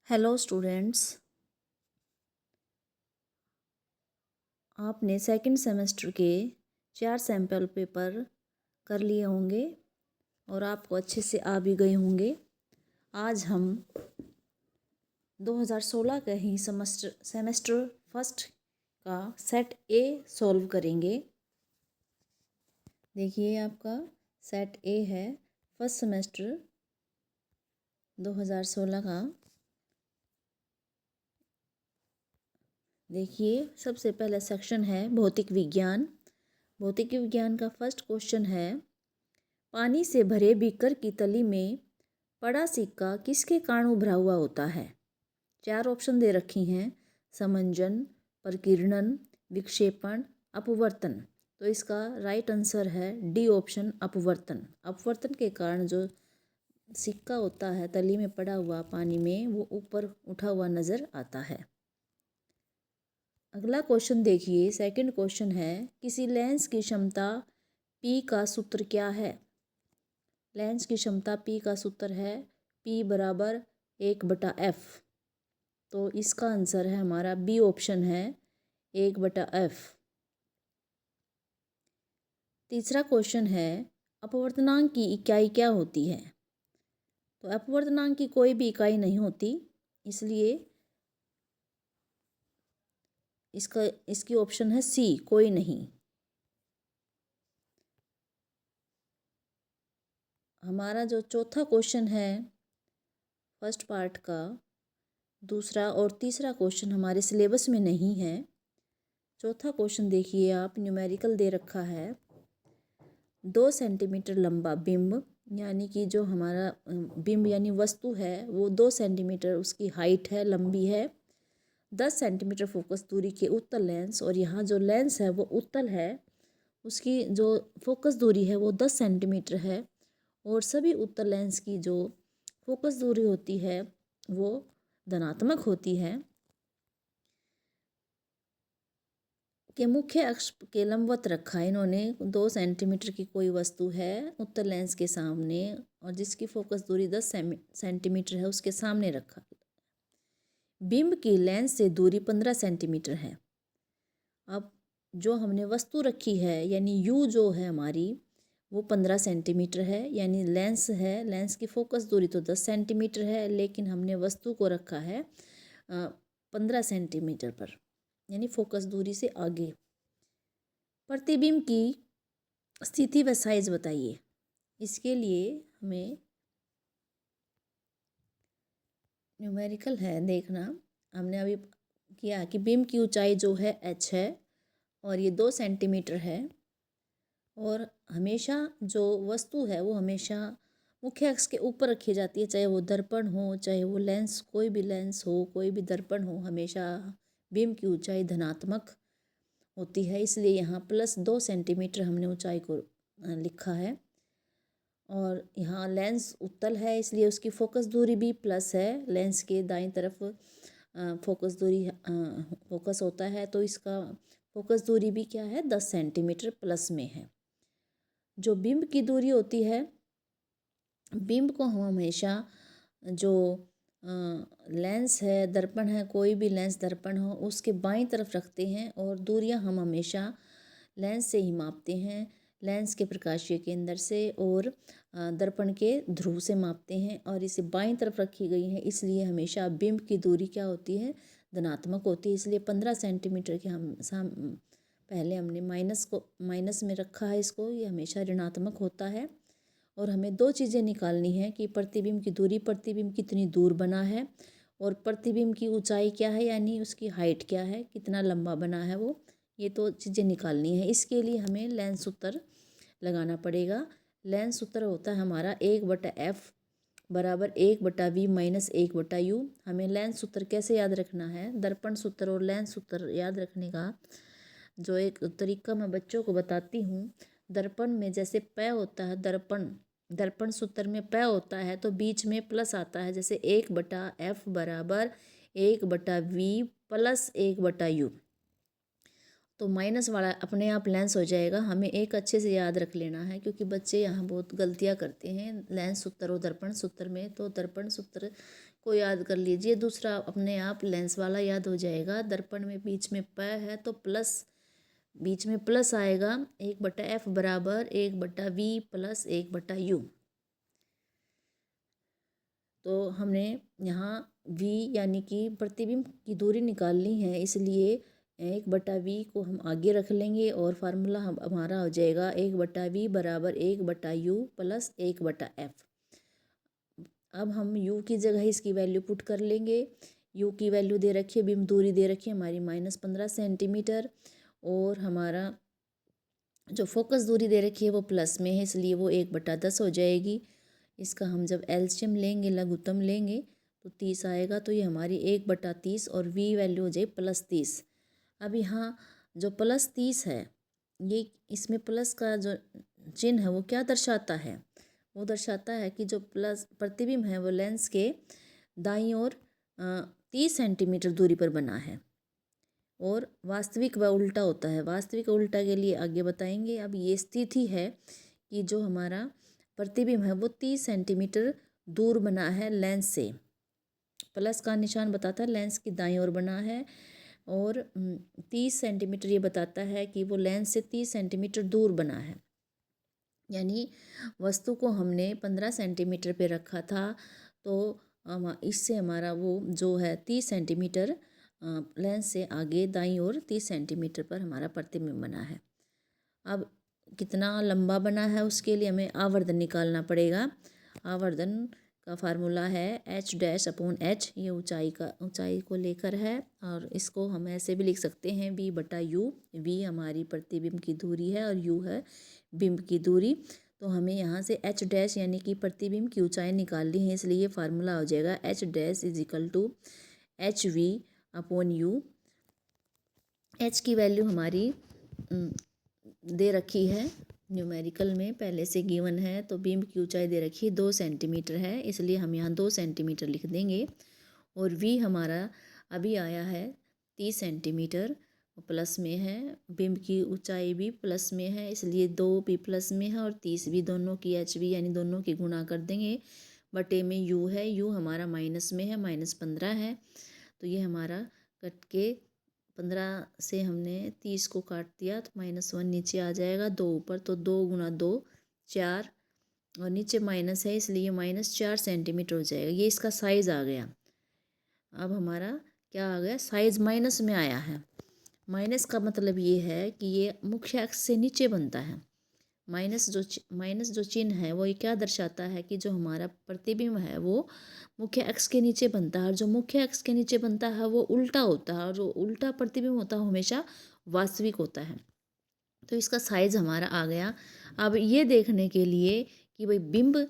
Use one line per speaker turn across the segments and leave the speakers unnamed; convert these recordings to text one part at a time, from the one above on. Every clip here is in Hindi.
हेलो स्टूडेंट्स, आपने सेकंड सेमेस्टर के 4 सैम्पल पेपर कर लिए होंगे और आपको अच्छे से आ भी गए होंगे। आज हम 2016 का ही सेमेस्टर फर्स्ट का सेट ए सॉल्व करेंगे। देखिए, आपका सेट ए है फर्स्ट सेमेस्टर 2016 का। देखिए, सबसे पहला सेक्शन है भौतिक विज्ञान। भौतिक विज्ञान का फर्स्ट क्वेश्चन है, पानी से भरे बीकर की तली में पड़ा सिक्का किसके कारण उभरा हुआ होता है। 4 ऑप्शन दे रखी हैं, समंजन, प्रकीर्णन, विक्षेपण, अपवर्तन। तो इसका राइट आंसर है डी ऑप्शन, अपवर्तन। अपवर्तन के कारण जो सिक्का होता है तली में पड़ा हुआ पानी में, वो ऊपर उठा हुआ नज़र आता है। अगला क्वेश्चन देखिए, सेकंड क्वेश्चन है, किसी लेंस की क्षमता P का सूत्र क्या है। लेंस की क्षमता P का सूत्र है P बराबर 1/f। तो इसका आंसर है हमारा बी ऑप्शन है 1/f। तीसरा क्वेश्चन है, अपवर्तनांक की इकाई क्या होती है। तो अपवर्तनांक की कोई भी इकाई नहीं होती, इसलिए इसकी ऑप्शन है सी, कोई नहीं। हमारा जो चौथा क्वेश्चन है फर्स्ट पार्ट का, दूसरा और तीसरा क्वेश्चन हमारे सिलेबस में नहीं है। चौथा क्वेश्चन देखिए आप, न्यूमेरिकल दे रखा है, 2 सेंटीमीटर लंबा बिंब, यानी कि जो हमारा बिंब यानी वस्तु है वो 2 सेंटीमीटर उसकी हाइट है, लंबी है। 10 सेंटीमीटर फोकस दूरी के उत्तल लेंस, और यहाँ जो लेंस है वो उत्तल है, उसकी जो फोकस दूरी है वो 10 सेंटीमीटर है। और सभी उत्तल लेंस की जो फोकस दूरी होती है वो धनात्मक होती है। के मुख्य अक्ष के लंबवत रखा है इन्होंने। 2 सेंटीमीटर की कोई वस्तु है उत्तल लेंस के सामने, और जिसकी फोकस दूरी 10 सेंटीमीटर है, उसके सामने रखा। बिंब की लेंस से दूरी 15 सेंटीमीटर है। अब जो हमने वस्तु रखी है यानी यू जो है हमारी, वो 15 सेंटीमीटर है, यानी लेंस है, लेंस की फोकस दूरी तो 10 सेंटीमीटर है, लेकिन हमने वस्तु को रखा है 15 सेंटीमीटर पर, यानी फोकस दूरी से आगे। प्रतिबिंब की स्थिति व साइज बताइए। इसके लिए हमें न्यूमेरिकल है देखना। हमने अभी किया कि बिंब की ऊंचाई जो है h है और ये 2 सेंटीमीटर है, और हमेशा जो वस्तु है वो हमेशा मुख्य अक्ष के ऊपर रखी जाती है, चाहे वो दर्पण हो, चाहे वो लेंस, कोई भी लेंस हो, कोई भी दर्पण हो, हमेशा बिंब की ऊंचाई धनात्मक होती है। इसलिए यहाँ +2 सेंटीमीटर हमने ऊंचाई को लिखा है। और यहाँ लेंस उत्तल है, इसलिए उसकी फोकस दूरी भी प्लस है। लेंस के दाईं तरफ फोकस दूरी फोकस होता है, तो इसका फोकस दूरी भी क्या है, 10 सेंटीमीटर प्लस में है। जो बिंब की दूरी होती है, बिंब को हम हमेशा जो लेंस है, दर्पण है, कोई भी लेंस दर्पण हो, उसके बाईं तरफ रखते हैं, और दूरियां हम हमेशा लेंस से ही मापते हैं, लेंस के प्रकाशीय केंद्र से और दर्पण के ध्रुव से मापते हैं, और इसे बाईं तरफ रखी गई है, इसलिए हमेशा बिंब की दूरी क्या होती है, धनात्मक होती है। इसलिए 15 सेंटीमीटर के पहले हमने माइनस में रखा है इसको, ये हमेशा ऋणात्मक होता है। और हमें 2 चीज़ें निकालनी है कि प्रतिबिंब की दूरी, प्रतिबिंब कितनी दूर बना है, और प्रतिबिंब की ऊंचाई क्या है, यानी उसकी हाइट क्या है, कितना लंबा बना है वो। ये 2 चीज़ें निकालनी है। इसके लिए हमें लेंस सूत्र लगाना पड़ेगा। लेंस सूत्र होता है हमारा 1/f बराबर 1/v माइनस 1/u। हमें लेंस सूत्र कैसे याद रखना है, दर्पण सूत्र और लेंस सूत्र याद रखने का जो एक तरीका मैं बच्चों को बताती हूँ। दर्पण में जैसे प होता है, दर्पण सूत्र में प होता है तो बीच में प्लस आता है, जैसे 1/f बराबर 1/v प्लस 1/u। तो माइनस वाला अपने आप लेंस हो जाएगा। हमें एक अच्छे से याद रख लेना है, क्योंकि बच्चे यहाँ बहुत गलतियाँ करते हैं। लेंस सूत्र और दर्पण सूत्र में, तो दर्पण सूत्र को याद कर लीजिए, दूसरा अपने आप लेंस वाला याद हो जाएगा। दर्पण में बीच में प है तो प्लस, बीच में प्लस आएगा। 1/f बराबर 1/v प्लस 1/u। तो हमने यहाँ v यानी कि प्रतिबिंब की दूरी निकालनी है, इसलिए 1/v को हम आगे रख लेंगे और फार्मूला हमारा हो जाएगा 1/v बराबर 1/u प्लस 1/f। अब हम u की जगह इसकी वैल्यू पुट कर लेंगे। u की वैल्यू दे रखी है, बिंब दूरी दे रखी है हमारी -15 सेंटीमीटर, और हमारा जो फोकस दूरी दे रखी है वो प्लस में है, इसलिए वो 1/10 हो जाएगी। इसका हम जब एलसीएम लेंगे, लघुत्तम लेंगे, तो 30 आएगा। तो ये हमारी 1/30 और v वैल्यू हो जाए +30। अब यहाँ जो +30 है, ये इसमें प्लस का जो चिन्ह है वो क्या दर्शाता है? वो दर्शाता है कि जो प्लस प्रतिबिंब है वो लेंस के दाईं ओर 30 सेंटीमीटर दूरी पर बना है, और वास्तविक व उल्टा होता है। वास्तविक और उल्टा के लिए आगे बताएंगे। अब ये स्थिति है कि जो हमारा प्रतिबिंब है वो 30 सेंटीमीटर दूर बना है लेंस से। प्लस का निशान बताता है लेंस की दाईं ओर बना है, और 30 सेंटीमीटर ये बताता है कि वो लेंस से 30 सेंटीमीटर दूर बना है। यानी वस्तु को हमने 15 सेंटीमीटर पे रखा था, तो इससे हमारा वो जो है 30 सेंटीमीटर लेंस से आगे दाईं ओर 30 सेंटीमीटर पर हमारा प्रतिबिंब बना है। अब कितना लंबा बना है उसके लिए हमें आवर्धन निकालना पड़ेगा। आवर्धन का फार्मूला है h'/h। ये ऊंचाई को लेकर है, और इसको हम ऐसे भी लिख सकते हैं v/u। v हमारी प्रतिबिंब की दूरी है और u है बिंब की दूरी। तो हमें यहाँ से h' यानी कि प्रतिबिंब की ऊंचाई निकालनी है, इसलिए ये फार्मूला हो जाएगा h' = hv/u। h की वैल्यू हमारी दे रखी है न्यूमेरिकल में, पहले से गिवन है। तो बिंब की ऊंचाई दे रखी है 2 सेंटीमीटर है, इसलिए हम यहाँ 2 सेंटीमीटर लिख देंगे। और v हमारा अभी आया है 30 सेंटीमीटर, प्लस में है। बिंब की ऊंचाई भी प्लस में है, इसलिए 2 भी प्लस में है और 30 भी, दोनों की hv यानी दोनों की गुणा कर देंगे। बटे में u है, u हमारा माइनस में है, -15 है। तो ये हमारा कट के 15 से हमने 30 को काट दिया, तो -1 नीचे आ जाएगा, 2 ऊपर, तो 2 × 2 4, और नीचे माइनस है इसलिए -4 सेंटीमीटर हो जाएगा। ये इसका साइज़ आ गया। अब हमारा क्या आ गया? साइज़ माइनस में आया है। माइनस का मतलब ये है कि ये मुख्य अक्ष से नीचे बनता है। माइनस जो चिन्ह है वो ये क्या दर्शाता है कि जो हमारा प्रतिबिंब है वो मुख्य अक्ष के नीचे बनता है, और जो मुख्य अक्ष के नीचे बनता है वो उल्टा होता है, और जो उल्टा प्रतिबिंब होता है हमेशा वास्तविक होता है। तो इसका साइज हमारा आ गया। अब ये देखने के लिए कि भाई बिंब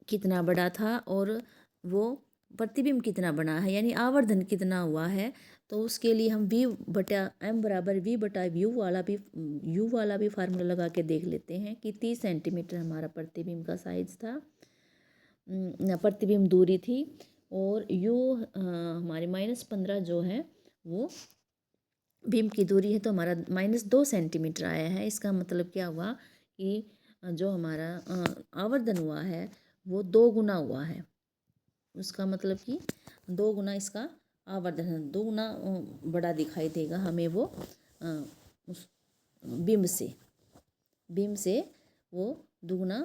कितना बड़ा था और वो प्रतिबिंब कितना बना है, यानी आवर्धन कितना हुआ है, तो उसके लिए हम v/m बराबर v/u वाला भी फार्मूला लगा के देख लेते हैं कि 30 सेंटीमीटर हमारा प्रतिबिंब का साइज था, प्रतिबिंब दूरी थी, और u हमारे -15 जो है वो बिंब की दूरी है, तो हमारा -2 सेंटीमीटर आया है। इसका मतलब क्या हुआ कि जो हमारा आवर्धन हुआ है वो 2 गुना हुआ है। उसका मतलब कि 2 गुना इसका आवर्धन, 2 गुना बड़ा दिखाई देगा हमें वो उस बिंब से वो दुगना,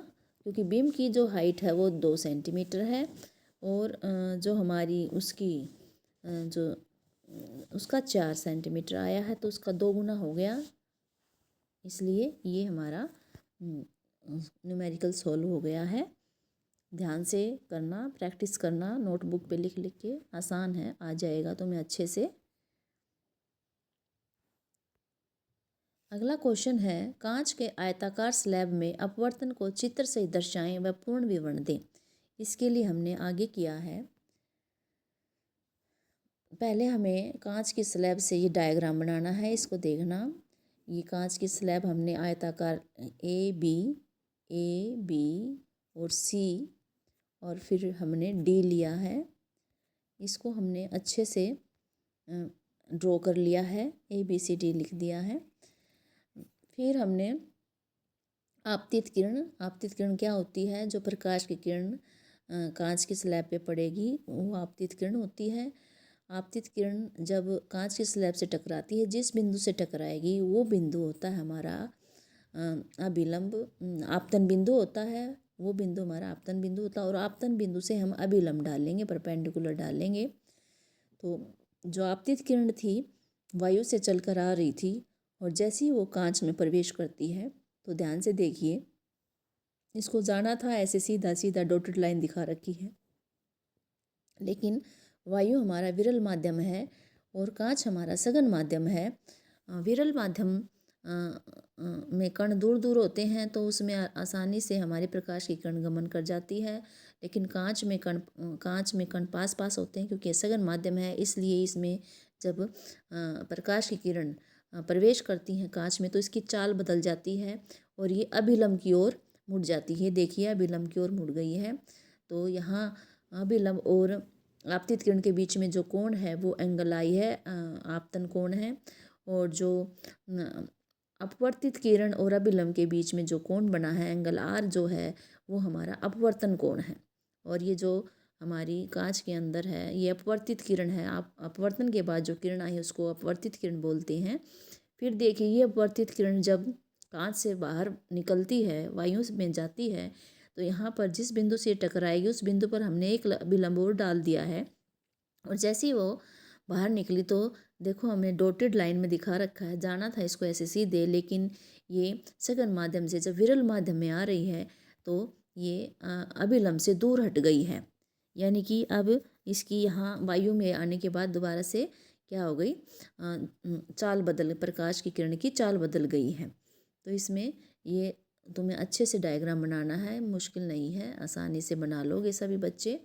क्योंकि बिंब की जो हाइट है वो 2 सेंटीमीटर है, और जो हमारी उसकी जो उसका 4 सेंटीमीटर आया है, तो उसका 2 गुना हो गया। इसलिए ये हमारा न्यूमेरिकल सॉल्व हो गया है। ध्यान से करना, प्रैक्टिस करना, नोटबुक पे लिख लिख के, आसान है, आ जाएगा तुम्हें अच्छे से। अगला क्वेश्चन है, कांच के आयताकार स्लैब में अपवर्तन को चित्र से दर्शाएं व पूर्ण विवरण दें। इसके लिए हमने आगे किया है, पहले हमें कांच की स्लैब से ये डायग्राम बनाना है। इसको देखना, ये कांच की स्लैब हमने आयताकार ए बी और सी, और फिर हमने डी लिया है। इसको हमने अच्छे से ड्रॉ कर लिया है, ABCD लिख दिया है। फिर हमने आपतित किरण क्या होती है? जो प्रकाश की किरण कांच की स्लैब पे पड़ेगी वो आपतित किरण होती है। आपतित किरण जब कांच की स्लैब से टकराती है, जिस बिंदु से टकराएगी वो बिंदु होता है हमारा अभिलंब, आपतन बिंदु होता है। वो बिंदु हमारा आपतन बिंदु होता है और आपतन बिंदु से हम अभिलंब डालेंगे, परपेंडिकुलर डालेंगे। तो जो आपतित किरण थी वायु से चलकर आ रही थी और जैसे ही वो कांच में प्रवेश करती है, तो ध्यान से देखिए, इसको जाना था ऐसे सीधा सीधा डॉटेड लाइन दिखा रखी है, लेकिन वायु हमारा विरल माध्यम है और कांच हमारा सघन माध्यम है। विरल माध्यम में कण दूर दूर होते हैं तो उसमें आसानी से हमारे प्रकाश की किरण गमन कर जाती है, लेकिन कांच में कण पास पास होते हैं क्योंकि सघन माध्यम है, इसलिए इसमें जब प्रकाश की किरण प्रवेश करती हैं कांच में तो इसकी चाल बदल जाती है और ये अभिलंब की ओर मुड़ जाती है। देखिए अभिलंब की ओर मुड़ गई है। तो यहाँ अभिलंब और आपतित किरण के बीच में जो कोण है वो एंगल आई है, आपतन कोण है। और जो अपवर्तित किरण और अभिलंब के बीच में जो कोण बना है एंगल आर जो है वो हमारा अपवर्तन कोण है। और ये जो हमारी कांच के अंदर है ये अपवर्तित किरण है। आप अपवर्तन के बाद जो किरण आई है उसको अपवर्तित किरण बोलते हैं। फिर देखिए ये अपवर्तित किरण जब कांच से बाहर निकलती है, वायु में जाती है, तो यहाँ पर जिस बिंदु से टकराएगी उस बिंदु पर हमने एक विलंब और डाल दिया है। और जैसे ही वो बाहर निकली तो देखो हमने डॉटेड लाइन में दिखा रखा है, जाना था इसको ऐसे सीधे, लेकिन ये सघन माध्यम से जब विरल माध्यम में आ रही है तो ये अभिलंब से दूर हट गई है। यानी कि अब इसकी यहाँ वायु में आने के बाद दोबारा से क्या हो गई, चाल बदल, प्रकाश की किरण की चाल बदल गई है। तो इसमें ये तुम्हें अच्छे से डायग्राम बनाना है, मुश्किल नहीं है, आसानी से बना लोगे सभी बच्चे।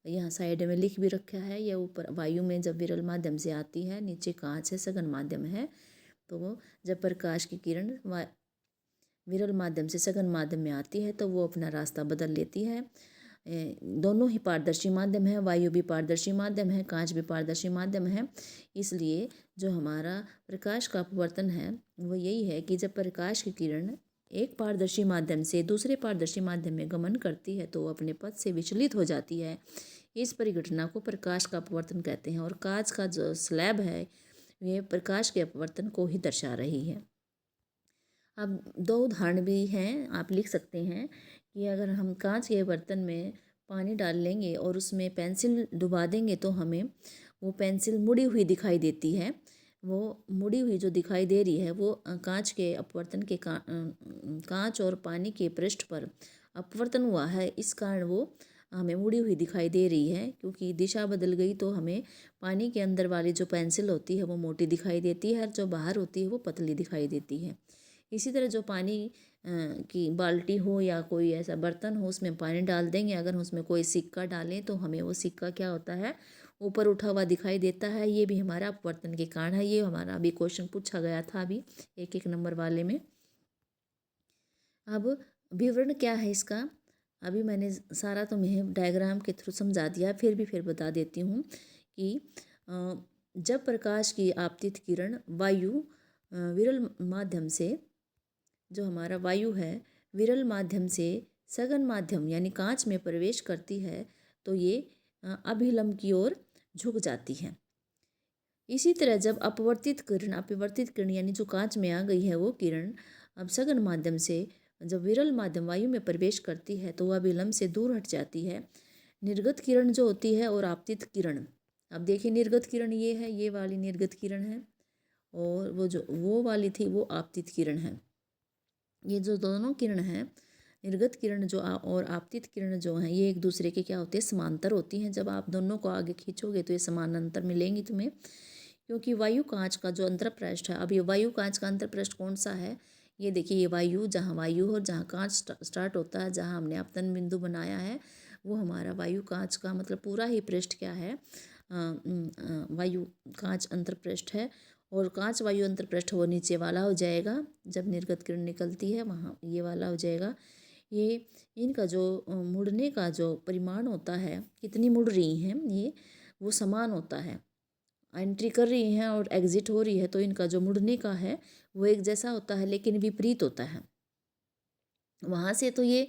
यहाँ साइड में लिख भी रखा है, यह ऊपर वायु में जब विरल माध्यम से आती है, नीचे कांच है, सघन माध्यम है, तो वो जब प्रकाश की किरण विरल माध्यम से सघन माध्यम में आती है तो वो अपना रास्ता बदल लेती है। दोनों ही पारदर्शी माध्यम है, वायु भी पारदर्शी माध्यम है, कांच भी पारदर्शी माध्यम है। इसलिए जो हमारा प्रकाश का अपवर्तन है वो यही है कि जब प्रकाश की किरण एक पारदर्शी माध्यम से दूसरे पारदर्शी माध्यम में गमन करती है तो वो अपने पथ से विचलित हो जाती है। इस परिघटना को प्रकाश का अपवर्तन कहते हैं और कांच का जो स्लैब है ये प्रकाश के अपवर्तन को ही दर्शा रही है। अब दो उदाहरण भी हैं, आप लिख सकते हैं कि अगर हम कांच के बर्तन में पानी डाल लेंगे और उसमें पेंसिल डुबा देंगे तो हमें वो पेंसिल मुड़ी हुई दिखाई देती है। वो मुड़ी हुई जो दिखाई दे रही है वो कांच के अपवर्तन के कांच और पानी के पृष्ठ पर अपवर्तन हुआ है, इस कारण वो हमें मुड़ी हुई दिखाई दे रही है। क्योंकि दिशा बदल गई तो हमें पानी के अंदर वाली जो पेंसिल होती है वो मोटी दिखाई देती है और जो बाहर होती है वो पतली दिखाई देती है। इसी तरह जो पानी की बाल्टी हो या कोई ऐसा बर्तन हो उसमें पानी डाल देंगे, अगर उसमें कोई सिक्का डालें तो हमें वो सिक्का क्या होता है, ऊपर उठा हुआ दिखाई देता है। ये भी हमारा अपवर्तन के कारण है। ये हमारा अभी क्वेश्चन पूछा गया था अभी 1-1 नंबर वाले में। अब विवरण क्या है इसका, अभी मैंने सारा तुम्हें डायग्राम के थ्रू समझा दिया, फिर बता देती हूँ कि जब प्रकाश की आपतित किरण वायु विरल माध्यम से, जो हमारा वायु है विरल माध्यम से सघन माध्यम यानी कांच में प्रवेश करती है तो ये अभिलंब की ओर झुक जाती है। इसी तरह जब अपवर्तित किरण यानी जो कांच में आ गई है वो किरण अब सघन माध्यम से जब विरल माध्यम वायु में प्रवेश करती है तो वह अभिलंब से दूर हट जाती है। निर्गत किरण जो होती है और आपतित किरण, अब देखिए निर्गत किरण ये है, ये वाली निर्गत किरण है और वो वाली थी वो आपतित किरण है। ये जो दोनों किरण हैं, निर्गत किरण जो और आपतित किरण जो हैं, ये एक दूसरे के क्या होते हैं, समांतर होती हैं। जब आप दोनों को आगे खींचोगे तो ये समानांतर मिलेंगी तुम्हें। क्योंकि वायु कांच का जो अंतरपृष्ठ है, अब ये वायु कांच का अंतरपृष्ठ कौन सा है, ये देखिए, ये वायु और जहाँ कांच स्टार्ट होता है, जहाँ हमने आपतन बिंदु बनाया है वो हमारा वायु कांच का मतलब पूरा ही पृष्ठ क्या है, वायु कांच अंतरपृष्ठ है। और कांच वायु अंतरपृष्ठ वो नीचे वाला हो जाएगा, जब निर्गत किरण निकलती है वहाँ ये वाला हो जाएगा। ये इनका जो मुड़ने का जो परिमाण होता है, कितनी मुड़ रही हैं ये, वो समान होता है। एंट्री कर रही हैं और एग्जिट हो रही है, तो इनका जो मुड़ने का है वो एक जैसा होता है, लेकिन विपरीत होता है। वहाँ से तो ये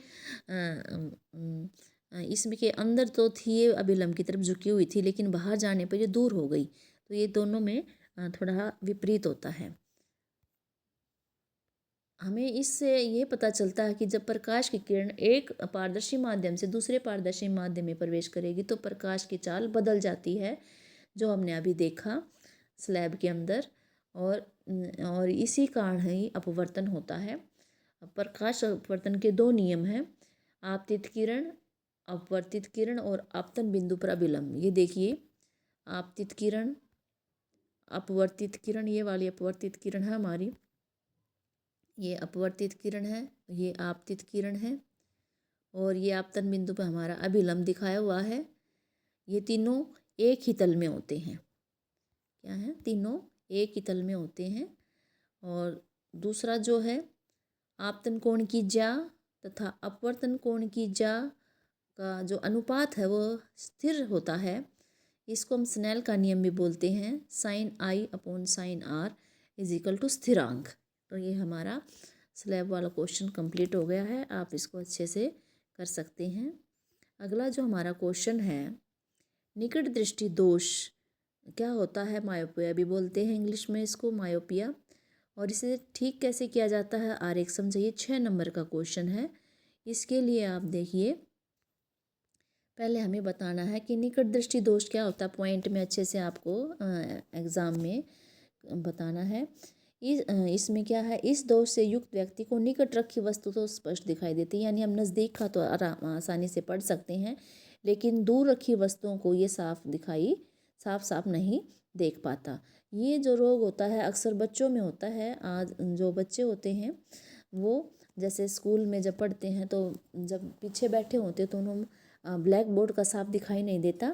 इसमें के अंदर तो थी, ये अभिलंब की तरफ झुकी हुई थी, लेकिन बाहर जाने पर ये दूर हो गई। तो ये दोनों में थोड़ा विपरीत होता है। हमें इससे ये पता चलता है कि जब प्रकाश की किरण एक पारदर्शी माध्यम से दूसरे पारदर्शी माध्यम में प्रवेश करेगी तो प्रकाश की चाल बदल जाती है, जो हमने अभी देखा स्लैब के अंदर। और इसी कारण ही अपवर्तन होता है। प्रकाश अपवर्तन के दो नियम हैं, आपतित किरण, अपवर्तित किरण और आपतन बिंदु पर अभिलंब। ये देखिए, आपतित किरण, अपवर्तित किरण, ये वाली अपवर्तित किरण है हमारी, ये अपवर्तित किरण है, ये आपतित किरण है, और ये आपतन बिंदु पर हमारा अभिलंब दिखाया हुआ है। ये तीनों एक ही तल में होते हैं। क्या है? तीनों एक ही तल में होते हैं। और दूसरा जो है, आपतन कोण की ज्या तथा अपवर्तन कोण की ज्या का जो अनुपात है वो स्थिर होता है। इसको हम स्नेल का नियम भी बोलते हैं, sine i upon sine r is equal to स्थिरांक। तो ये हमारा स्लैब वाला क्वेश्चन कंप्लीट हो गया है, आप इसको अच्छे से कर सकते हैं। अगला जो हमारा क्वेश्चन है, निकट दृष्टि दोष क्या होता है? मायोपिया भी बोलते हैं इंग्लिश में इसको, मायोपिया। और इसे ठीक कैसे किया जाता है, आरेख समझिए। 6 नंबर का क्वेश्चन है। इसके लिए आप देखिए, पहले हमें बताना है कि निकट दृष्टि दोष क्या होता है। पॉइंट में अच्छे से आपको एग्ज़ाम में बताना है। इसमें क्या है, इस दोष से युक्त व्यक्ति को निकट रखी वस्तु तो स्पष्ट दिखाई देती है, यानी हम नज़दीक का तो आसानी से पढ़ सकते हैं, लेकिन दूर रखी वस्तुओं को ये साफ साफ नहीं देख पाता। ये जो रोग होता है अक्सर बच्चों में होता है। आज जो बच्चे होते हैं वो जैसे स्कूल में जब पढ़ते हैं तो जब पीछे बैठे होते हैं तो उन्हें ब्लैक बोर्ड का साफ दिखाई नहीं देता।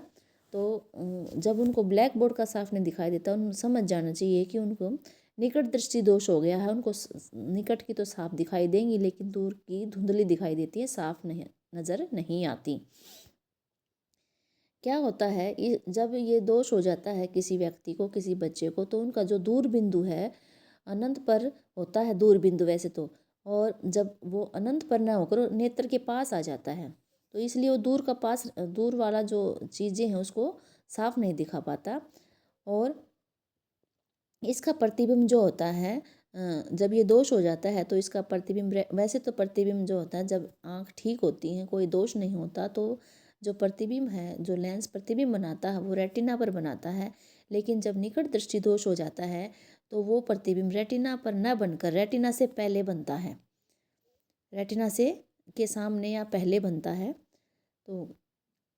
तो जब उनको ब्लैक बोर्ड का साफ नहीं दिखाई देता, उनको समझ जाना चाहिए कि उनको निकट दृष्टि दोष हो गया है। उनको निकट की तो साफ दिखाई देंगी, लेकिन दूर की धुंधली दिखाई देती है, साफ नहीं नज़र नहीं आती। क्या होता है, जब ये दोष हो जाता है किसी व्यक्ति को, किसी बच्चे को, तो उनका जो दूर बिंदु है अनंत पर होता है, दूर बिंदु वैसे तो, और जब वो अनंत पर ना होकर नेत्र के पास आ जाता है, तो इसलिए वो दूर वाला जो चीज़ें हैं उसको साफ नहीं दिखा पाता। और इसका प्रतिबिंब जो होता है, जब ये दोष हो जाता है तो इसका प्रतिबिंब, वैसे तो प्रतिबिंब जो होता है जब आँख ठीक होती है, कोई दोष नहीं होता, तो जो प्रतिबिंब है, जो लेंस प्रतिबिंब बनाता है वो रेटिना पर बनाता है। लेकिन जब निकट दृष्टि दोष हो जाता है तो वो प्रतिबिंब रेटिना पर न बनकर रेटिना से पहले बनता है, रेटिना से के सामने या पहले बनता है। तो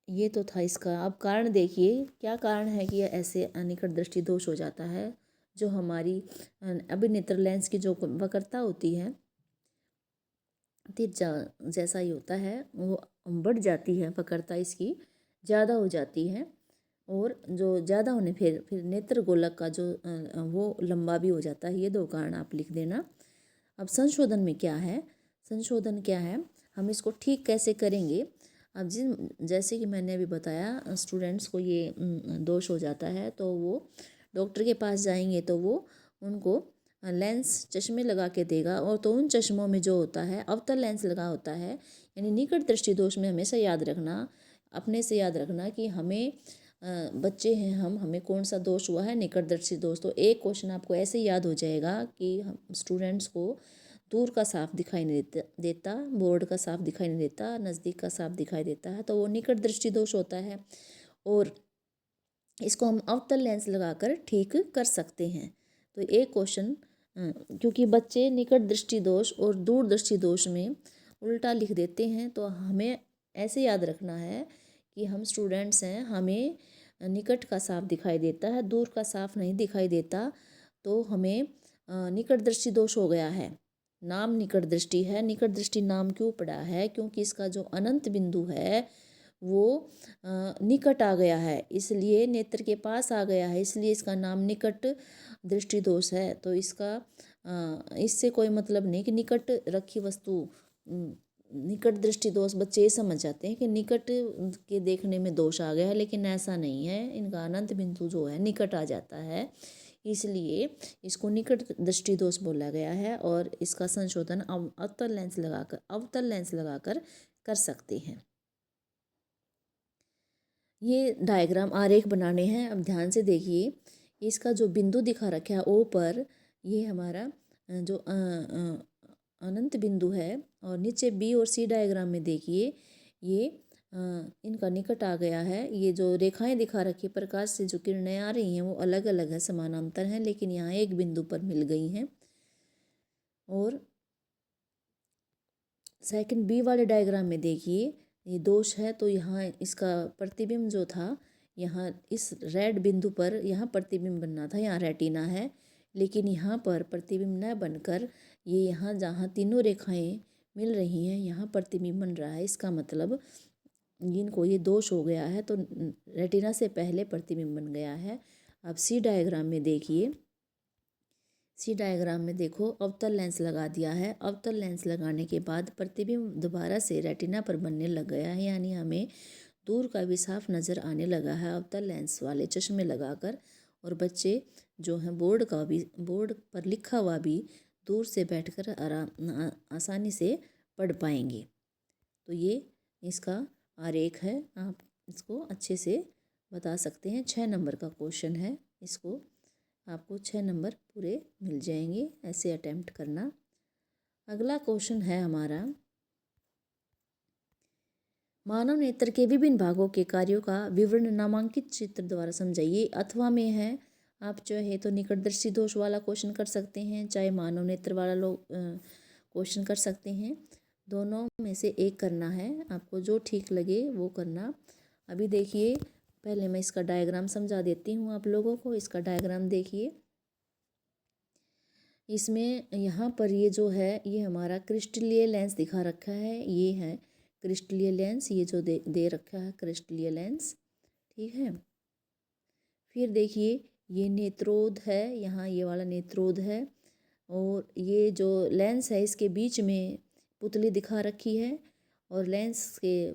ये तो था इसका। अब कारण देखिए, क्या कारण है कि ऐसे अनिकट दृष्टि दोष हो जाता है। जो हमारी अभिनेत्र लेंस की जो वक्रता होती है, तिरछा जैसा ही होता है, वो बढ़ जाती है, वक्रता इसकी ज़्यादा हो जाती है। और जो ज़्यादा होने फिर नेत्र गोलक का जो वो लंबा भी हो जाता है। ये दो कारण आप लिख देना। अब संशोधन में क्या है, संशोधन क्या है, हम इसको ठीक कैसे करेंगे। अब जैसे कि मैंने अभी बताया, स्टूडेंट्स को ये दोष हो जाता है तो वो डॉक्टर के पास जाएंगे तो वो उनको लेंस चश्मे लगा के देगा। और तो उन चश्मों में जो होता है अवतल लेंस लगा होता है, यानी निकट दृष्टि दोष में हमेशा याद रखना, अपने से याद रखना कि हमें बच्चे हैं हमें कौन सा दोष हुआ है, निकट दृष्टि दोष। तो एक क्वेश्चन आपको ऐसे याद हो जाएगा कि हम स्टूडेंट्स को दूर का साफ दिखाई नहीं देता, बोर्ड का साफ दिखाई नहीं देता, नज़दीक का साफ दिखाई देता है, तो वो निकट दृष्टि दोष होता है। और इसको हम अवतल लेंस लगाकर ठीक कर सकते हैं। तो एक क्वेश्चन, क्योंकि बच्चे निकट दृष्टि दोष और दूर दृष्टि दोष में उल्टा लिख देते हैं, तो हमें ऐसे याद रखना है कि हम स्टूडेंट्स हैं, हमें निकट का साफ दिखाई देता है, दूर का साफ नहीं दिखाई देता, तो हमें निकट दृष्टि दोष हो गया है। नाम निकट दृष्टि है। निकट दृष्टि नाम क्यों पड़ा है? क्योंकि इसका जो अनंत बिंदु है वो निकट आ गया है, इसलिए नेत्र के पास आ गया है, इसलिए इसका नाम निकट दृष्टि दोष है। तो इसका इससे कोई मतलब नहीं कि निकट रखी वस्तु निकट दृष्टि दोष बच्चे ये समझ जाते हैं कि निकट के देखने में दोष आ गया है, लेकिन ऐसा नहीं है। इनका अनंत बिंदु जो है निकट आ जाता है, इसलिए इसको निकट दृष्टि दोष बोला गया है। और इसका संशोधन अवतल लेंस लगाकर कर सकते हैं। ये डायग्राम आरेख बनाने हैं। अब ध्यान से देखिए, इसका जो बिंदु दिखा रखा है ओ पर, ये हमारा जो अनंत बिंदु है, और नीचे बी और सी डायग्राम में देखिए ये इनका निकट आ गया है। ये जो रेखाएं दिखा रखी है, प्रकाश से जो किरणें आ रही हैं वो अलग अलग है, समानांतर हैं, लेकिन यहाँ एक बिंदु पर मिल गई हैं। और सेकंड बी वाले डायग्राम में देखिए ये दोष है, तो यहाँ इसका प्रतिबिंब जो था, यहाँ इस रेड बिंदु पर यहाँ प्रतिबिंब बनना था, यहाँ रेटिना है, लेकिन यहाँ पर प्रतिबिंब न बनकर ये यहाँ जहाँ तीनों रेखाएं मिल रही हैं यहाँ प्रतिबिंब बन रहा है। इसका मतलब इनको ये दोष हो गया है, तो रेटिना से पहले प्रतिबिंब बन गया है। अब सी डायग्राम में देखिए, सी डायग्राम में देखो अवतल लेंस लगा दिया है। अवतल लेंस लगाने के बाद प्रतिबिंब दोबारा से रेटिना पर बनने लग गया है, यानी हमें दूर का भी साफ नज़र आने लगा है अवतल लेंस वाले चश्मे लगाकर। और बच्चे जो हैं बोर्ड पर लिखा हुआ भी दूर से बैठकर आसानी से पढ़ पाएंगे। तो ये इसका आरेख है, आप इसको अच्छे से बता सकते हैं। 6 नंबर का क्वेश्चन है, इसको आपको 6 नंबर पूरे मिल जाएंगे, ऐसे अटेम्प्ट करना। अगला क्वेश्चन है हमारा, मानव नेत्र के विभिन्न भागों के कार्यों का विवरण नामांकित चित्र द्वारा समझाइए। अथवा में है, आप चाहे तो निकट दृष्टि दोष वाला क्वेश्चन कर सकते हैं, चाहे मानव नेत्र वाला लोग क्वेश्चन कर सकते हैं। दोनों में से एक करना है, आपको जो ठीक लगे वो करना। अभी देखिए, पहले मैं इसका डायग्राम समझा देती हूँ आप लोगों को। इसका डायग्राम देखिए, इसमें यहाँ पर ये जो है ये हमारा क्रिस्टलीय लेंस दिखा रखा है। ये है क्रिस्टलीय लेंस, ये जो दे रखा है क्रिस्टलीय लेंस, ठीक है। फिर देखिए ये नेत्रोद है, यहाँ ये वाला नेत्रोद है, और ये जो लेंस है इसके बीच में पुतली दिखा रखी है, और लेंस के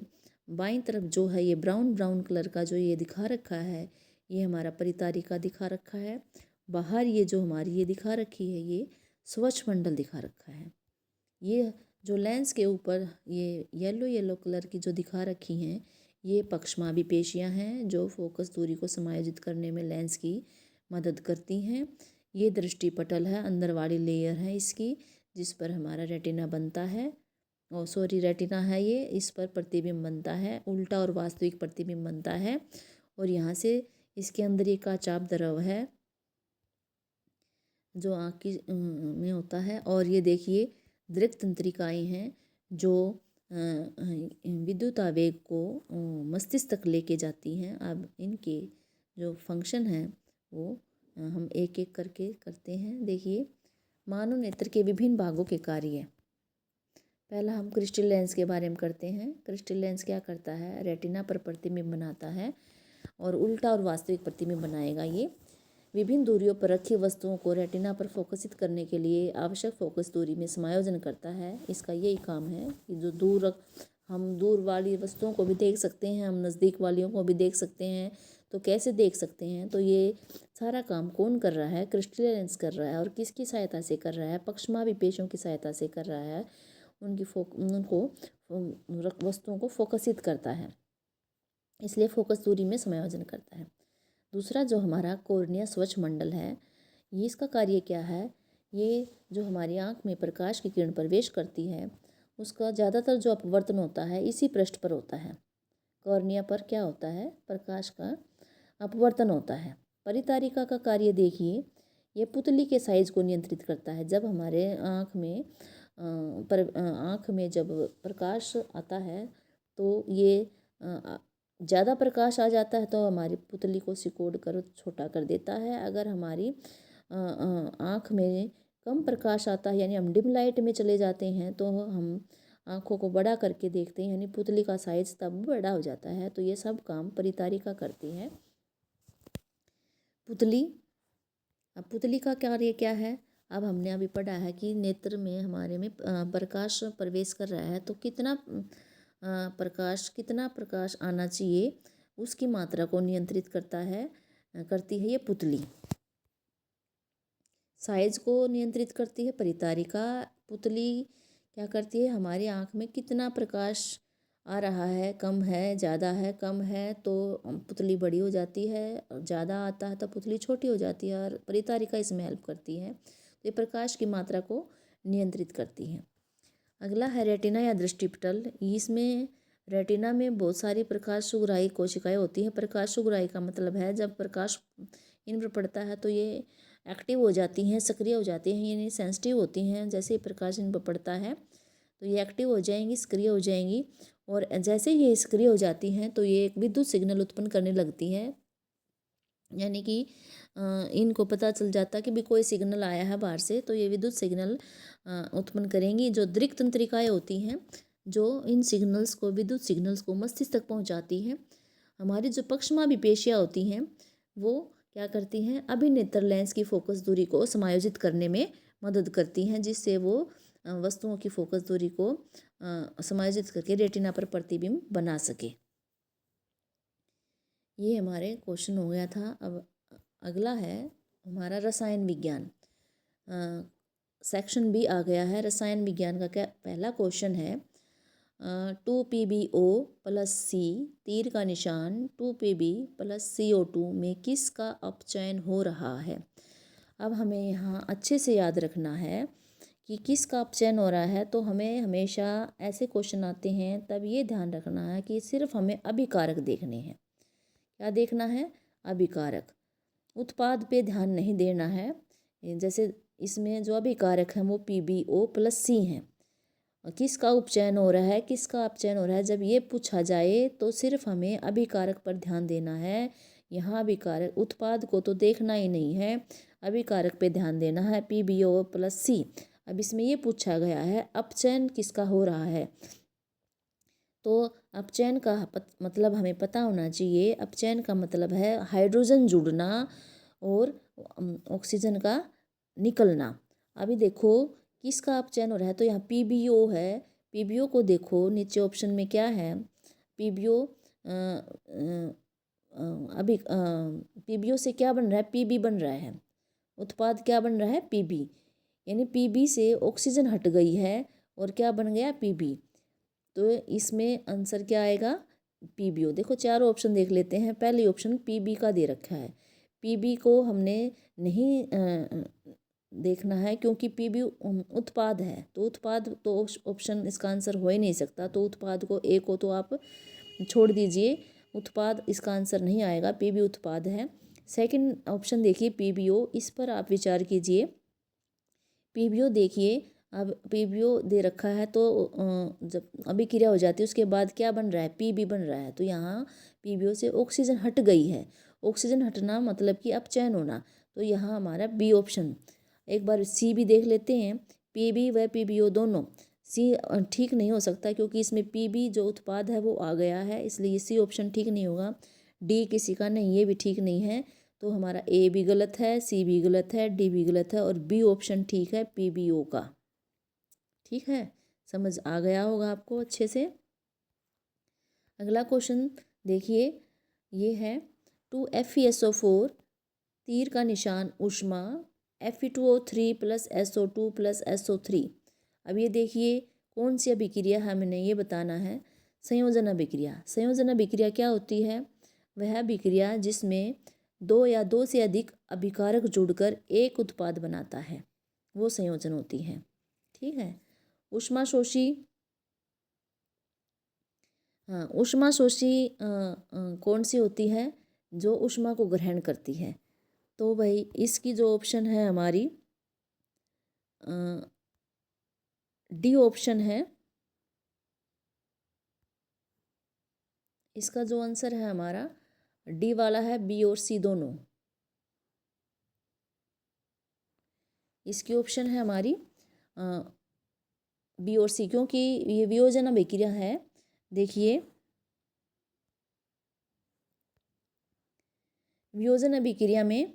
बाईं तरफ जो है ये ब्राउन ब्राउन कलर का जो ये दिखा रखा है, ये हमारा परितारिका दिखा रखा है। बाहर ये जो हमारी ये दिखा रखी है ये स्वच्छ मंडल दिखा रखा है। ये जो लेंस के ऊपर ये येलो येलो कलर की जो दिखा रखी हैं ये पक्षमाभी पेशियां हैं, जो फोकस दूरी को समायोजित करने में लेंस की मदद करती हैं। ये दृष्टि पटल है, अंदर वाली लेयर है इसकी, जिस पर हमारा रेटिना बनता है। रेटिना है ये, इस पर प्रतिबिंब बनता है, उल्टा और वास्तविक प्रतिबिंब बनता है। और यहाँ से इसके अंदर एक काचाप द्रव है जो आँख की में होता है। और ये देखिए दृक् तंत्रिकाएँ हैं जो विद्युत आवेग को मस्तिष्क तक लेके जाती हैं। अब इनके जो फंक्शन हैं वो हम एक एक करके करते हैं। देखिए, मानव नेत्र के विभिन्न भागों के कार्य। पहला हम क्रिस्टल लेंस के बारे में करते हैं। क्रिस्टल लेंस क्या करता है, रेटिना पर प्रतिबिंब बनाता है और उल्टा और वास्तविक प्रतिबिंब बनाएगा। ये विभिन्न दूरियों पर रखी वस्तुओं को रेटिना पर फोकसित करने के लिए आवश्यक फोकस दूरी में समायोजन करता है। इसका यही काम है कि जो हम दूर वाली वस्तुओं को भी देख सकते हैं, हम नज़दीक वालियों को भी देख सकते हैं। तो कैसे देख सकते हैं, तो ये सारा काम कौन कर रहा है, क्रिस्टल लेंस कर रहा है। और किसकी सहायता से कर रहा है, पक्षमाभी पेशियों की सहायता से कर रहा है। उनको वस्तुओं को फोकसित करता है, इसलिए फोकस दूरी में समायोजन करता है। दूसरा जो हमारा कॉर्निया स्वच्छ मंडल है, ये इसका कार्य क्या है, ये जो हमारी आँख में प्रकाश की किरण प्रवेश करती है उसका ज़्यादातर जो अपवर्तन होता है इसी पृष्ठ पर होता है। कॉर्निया पर क्या होता है, प्रकाश का अपवर्तन होता है। परितारिका का कार्य देखिए, ये पुतली के साइज को नियंत्रित करता है। जब हमारे आँख में जब प्रकाश आता है तो ये ज़्यादा प्रकाश आ जाता है तो हमारी पुतली को सिकोड़ कर छोटा कर देता है। अगर हमारी आँख में कम प्रकाश आता है, यानी हम डिम लाइट में चले जाते हैं, तो हम आँखों को बड़ा करके देखते हैं, यानी पुतली का साइज तब बड़ा हो जाता है। तो ये सब काम परितारिका करती है। पुतली, अब पुतली का कार्य क्या है, अब हमने अभी पढ़ा है कि नेत्र में हमारे में प्रकाश प्रवेश कर रहा है तो कितना प्रकाश आना चाहिए उसकी मात्रा को नियंत्रित करती है ये पुतली। साइज को नियंत्रित करती है परितारिका। पुतली क्या करती है, हमारी आँख में कितना प्रकाश आ रहा है, कम है, ज़्यादा है, कम है तो पुतली बड़ी हो जाती है, और ज़्यादा आता है तो पुतली छोटी हो जाती है, और परितारिका इसमें हेल्प करती है। तो ये प्रकाश की मात्रा को नियंत्रित करती है। अगला है रेटिना या दृष्टिपटल। इसमें रेटिना में बहुत सारी प्रकाश सुगराही कोशिकाएं होती हैं। प्रकाश सुगराही का मतलब है जब प्रकाश इन पर पड़ता है तो ये एक्टिव हो जाती हैं, सक्रिय हो जाती हैं, यानी सेंसिटिव होती हैं। जैसे ही प्रकाश इन पर पड़ता है तो ये एक्टिव हो जाएंगी, सक्रिय हो जाएंगी, और जैसे ही ये सक्रिय हो जाती हैं तो ये एक विद्युत सिग्नल उत्पन्न करने लगती हैं। यानी कि इनको पता चल जाता है कि भी कोई सिग्नल आया है बाहर से, तो ये विद्युत सिग्नल उत्पन्न करेंगी। जो दृक् तंत्रिकाएँ होती हैं जो इन सिग्नल्स को, विद्युत सिग्नल्स को मस्तिष्क तक पहुंचाती हैं। हमारी जो पक्षमापी पेशियाँ होती हैं वो क्या करती हैं, अभिनेत्र लेंस की फोकस दूरी को समायोजित करने में मदद करती हैं, जिससे वो वस्तुओं की फोकस दूरी को समायोजित करके रेटिना पर प्रतिबिंब बना सके। ये हमारे क्वेश्चन हो गया था। अब अगला है हमारा रसायन विज्ञान। सेक्शन बी आ गया है। रसायन विज्ञान का क्या पहला क्वेश्चन है, 2PbO प्लस सी तीर का निशान 2Pb प्लस CO2 में किसका अपचयन हो रहा है। अब हमें यहाँ अच्छे से याद रखना है कि किसका अपचयन हो रहा है। तो हमें हमेशा ऐसे क्वेश्चन आते हैं तब ये ध्यान रखना है कि सिर्फ हमें अभिकारक देखने हैं। क्या देखना है, अभिकारक। उत्पाद पे ध्यान नहीं देना है। जैसे इसमें जो अभिकारक हैं वो PbO प्लस सी हैं। किसका उपचयन हो रहा है, किसका अपचयन हो रहा है, जब ये पूछा जाए तो सिर्फ हमें अभिकारक पर ध्यान देना है। यहाँ अभिकारक, उत्पाद को तो देखना ही नहीं है, अभिकारक पे ध्यान देना है, PbO प्लस सी। अब इसमें ये पूछा गया है अपचयन किसका हो रहा है, तो अपचयन का मतलब हमें पता होना चाहिए। अपचयन का मतलब है हाइड्रोजन जुड़ना और ऑक्सीजन का निकलना। अभी देखो किसका अपचयन हो रहा है, तो यहाँ PbO है। PbO को देखो नीचे ऑप्शन में क्या है, PbO अभी PbO से क्या बन रहा है, Pb बन रहा है। उत्पाद क्या बन रहा है, Pb, यानी Pb से ऑक्सीजन हट गई है और क्या बन गया, Pb। तो इसमें आंसर क्या आएगा, PbO। देखो चारों ऑप्शन देख लेते हैं। पहले ऑप्शन Pb का दे रखा है, Pb को हमने नहीं देखना है क्योंकि Pb उत्पाद है, तो उत्पाद तो ऑप्शन इसका आंसर हो ही नहीं सकता। तो उत्पाद को A को तो आप छोड़ दीजिए, उत्पाद इसका आंसर नहीं आएगा, Pb उत्पाद है। सेकंड ऑप्शन देखिए PbO, इस पर आप विचार कीजिए। PbO देखिए, अब PbO दे रखा है तो जब अभिक्रिया हो जाती है उसके बाद क्या बन रहा है, Pb बन रहा है। तो यहाँ PbO से ऑक्सीजन हट गई है। ऑक्सीजन हटना मतलब कि अपचयन होना, तो यहाँ हमारा बी ऑप्शन। एक बार सी भी देख लेते हैं, Pb व PbO दोनों। सी ठीक नहीं हो सकता क्योंकि इसमें Pb जो उत्पाद है वो आ गया है, इसलिए सी ऑप्शन ठीक नहीं होगा। डी किसी का नहीं, ये भी ठीक नहीं है। तो हमारा ए भी गलत है, सी भी गलत है, डी भी गलत है, और बी ऑप्शन ठीक है, PbO का। ठीक है, समझ आ गया होगा आपको अच्छे से। अगला क्वेश्चन देखिए, ये है 2FeSO4 तीर का निशान ऊष्मा Fe2O3 plus SO2 plus SO3। अब ये देखिए कौन सी अभिक्रिया है, हमें ये बताना है। संयोजन अभिक्रिया। संयोजन अभिक्रिया क्या होती है, वह अभिक्रिया जिसमें दो या दो से अधिक अभिकारक जुड़कर एक उत्पाद बनाता है, वो संयोजन होती है। ठीक है। ऊष्माशोषी, हाँ ऊष्माशोषी कौन सी होती है, जो ऊष्मा को ग्रहण करती है। तो भाई इसकी जो ऑप्शन है हमारी डी ऑप्शन है। इसका जो आंसर है हमारा डी वाला है, बी और सी दोनों। इसकी ऑप्शन है हमारी बी और सी, क्योंकि ये वियोजन अभिक्रिया है। देखिए वियोजन अभिक्रिया में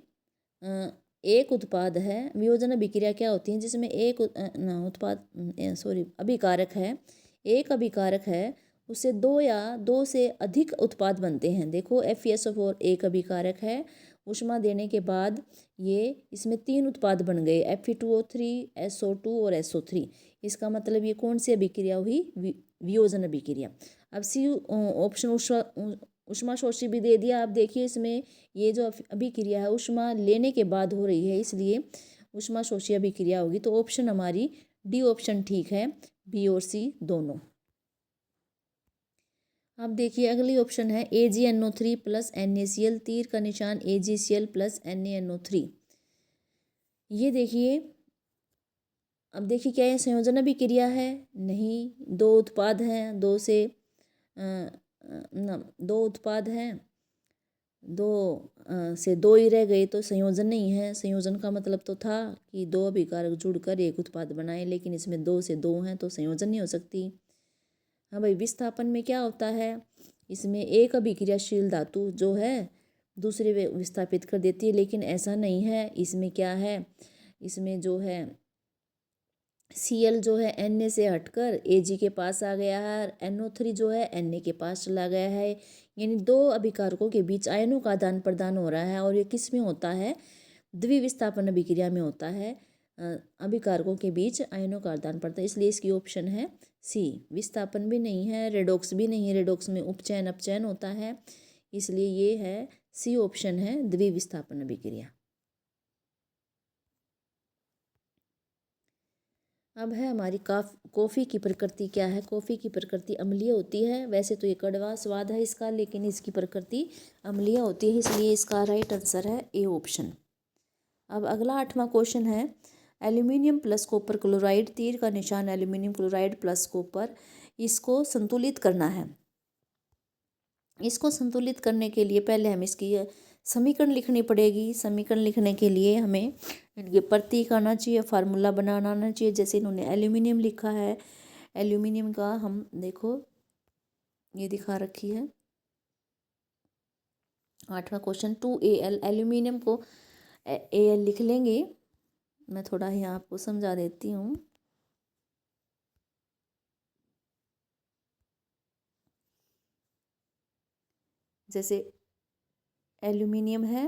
एक उत्पाद है, वियोजन अभिक्रिया क्या होती है जिसमें एक अभिकारक है, एक अभिकारक है, उससे दो या दो से अधिक उत्पाद बनते हैं। देखो FeSO4 एक अभिकारक है, ऊष्मा देने के बाद ये इसमें 3 उत्पाद बन गए, Fe2O3, SO2 और SO3। इसका मतलब ये कौन सी अभिक्रिया हुई? वियोजन अभिक्रिया। अब सी ऑप्शन ऊष्मा शोषी भी दे दिया। आप देखिए इसमें ये जो अभिक्रिया है ऊष्मा लेने के बाद हो रही है, इसलिए ऊष्मा शोषी अभिक्रिया होगी। तो ऑप्शन हमारी डी ऑप्शन ठीक है, बी और सी दोनों। अब देखिए अगली ऑप्शन है AgNO3 प्लस NaCl, तीर का निशान AgCl प्लस NaNO3। ये देखिए, अब देखिए क्या ये संयोजन अभिक्रिया है? नहीं, दो उत्पाद हैं, दो उत्पाद हैं, से दो ही रह गए तो संयोजन नहीं है। संयोजन का मतलब तो था कि दो अभिकारक जुड़कर एक उत्पाद बनाए, लेकिन इसमें 2 से 2 हैं तो संयोजन नहीं हो सकती। हाँ भाई, विस्थापन में क्या होता है? इसमें एक अभिक्रियाशील धातु जो है दूसरे विस्थापित कर देती है, लेकिन ऐसा नहीं है। इसमें क्या है? इसमें जो है Cl जो है Na से हटकर Ag के पास आ गया है, NO3 जो है Na के पास चला गया है। यानी दो अभिकारकों के बीच आयनों का आदान प्रदान हो रहा है, और ये किस में होता है? द्विविस्थापन अभिक्रिया में होता है। अभिकारकों के बीच आयनों का आदान प्रदान, इसलिए इसकी ऑप्शन है सी। विस्थापन भी नहीं है, रेडॉक्स भी नहीं है, रेडॉक्स में उपचयन अपचयन होता है, इसलिए ये है सी ऑप्शन है, द्विविस्थापन अभिक्रिया। अब है हमारी कॉफ़ी की प्रकृति क्या है? कॉफ़ी की प्रकृति अम्लीय होती है। वैसे तो ये कड़वा स्वाद है इसका, लेकिन इसकी प्रकृति अम्लीय होती है, इसलिए इसका राइट आंसर है ए ऑप्शन। अब अगला 8वां क्वेश्चन है एल्यूमिनियम प्लस कॉपर क्लोराइड, तीर का निशान एल्यूमिनियम क्लोराइड प्लस कॉपर, इसको संतुलित करना है। इसको संतुलित करने के लिए पहले हम इसकी समीकरण लिखनी पड़ेगी। समीकरण लिखने के लिए हमें इनके प्रतीक आना चाहिए, फार्मूला बनाना आना चाहिए। जैसे इन्होंने एल्यूमिनियम लिखा है, एल्यूमिनियम का हम देखो ये दिखा रखी है 8वां क्वेश्चन 2Al, एल्यूमिनियम को Al लिख लेंगे। मैं थोड़ा यहाँ आपको समझा देती हूँ। जैसे एल्यूमिनियम है,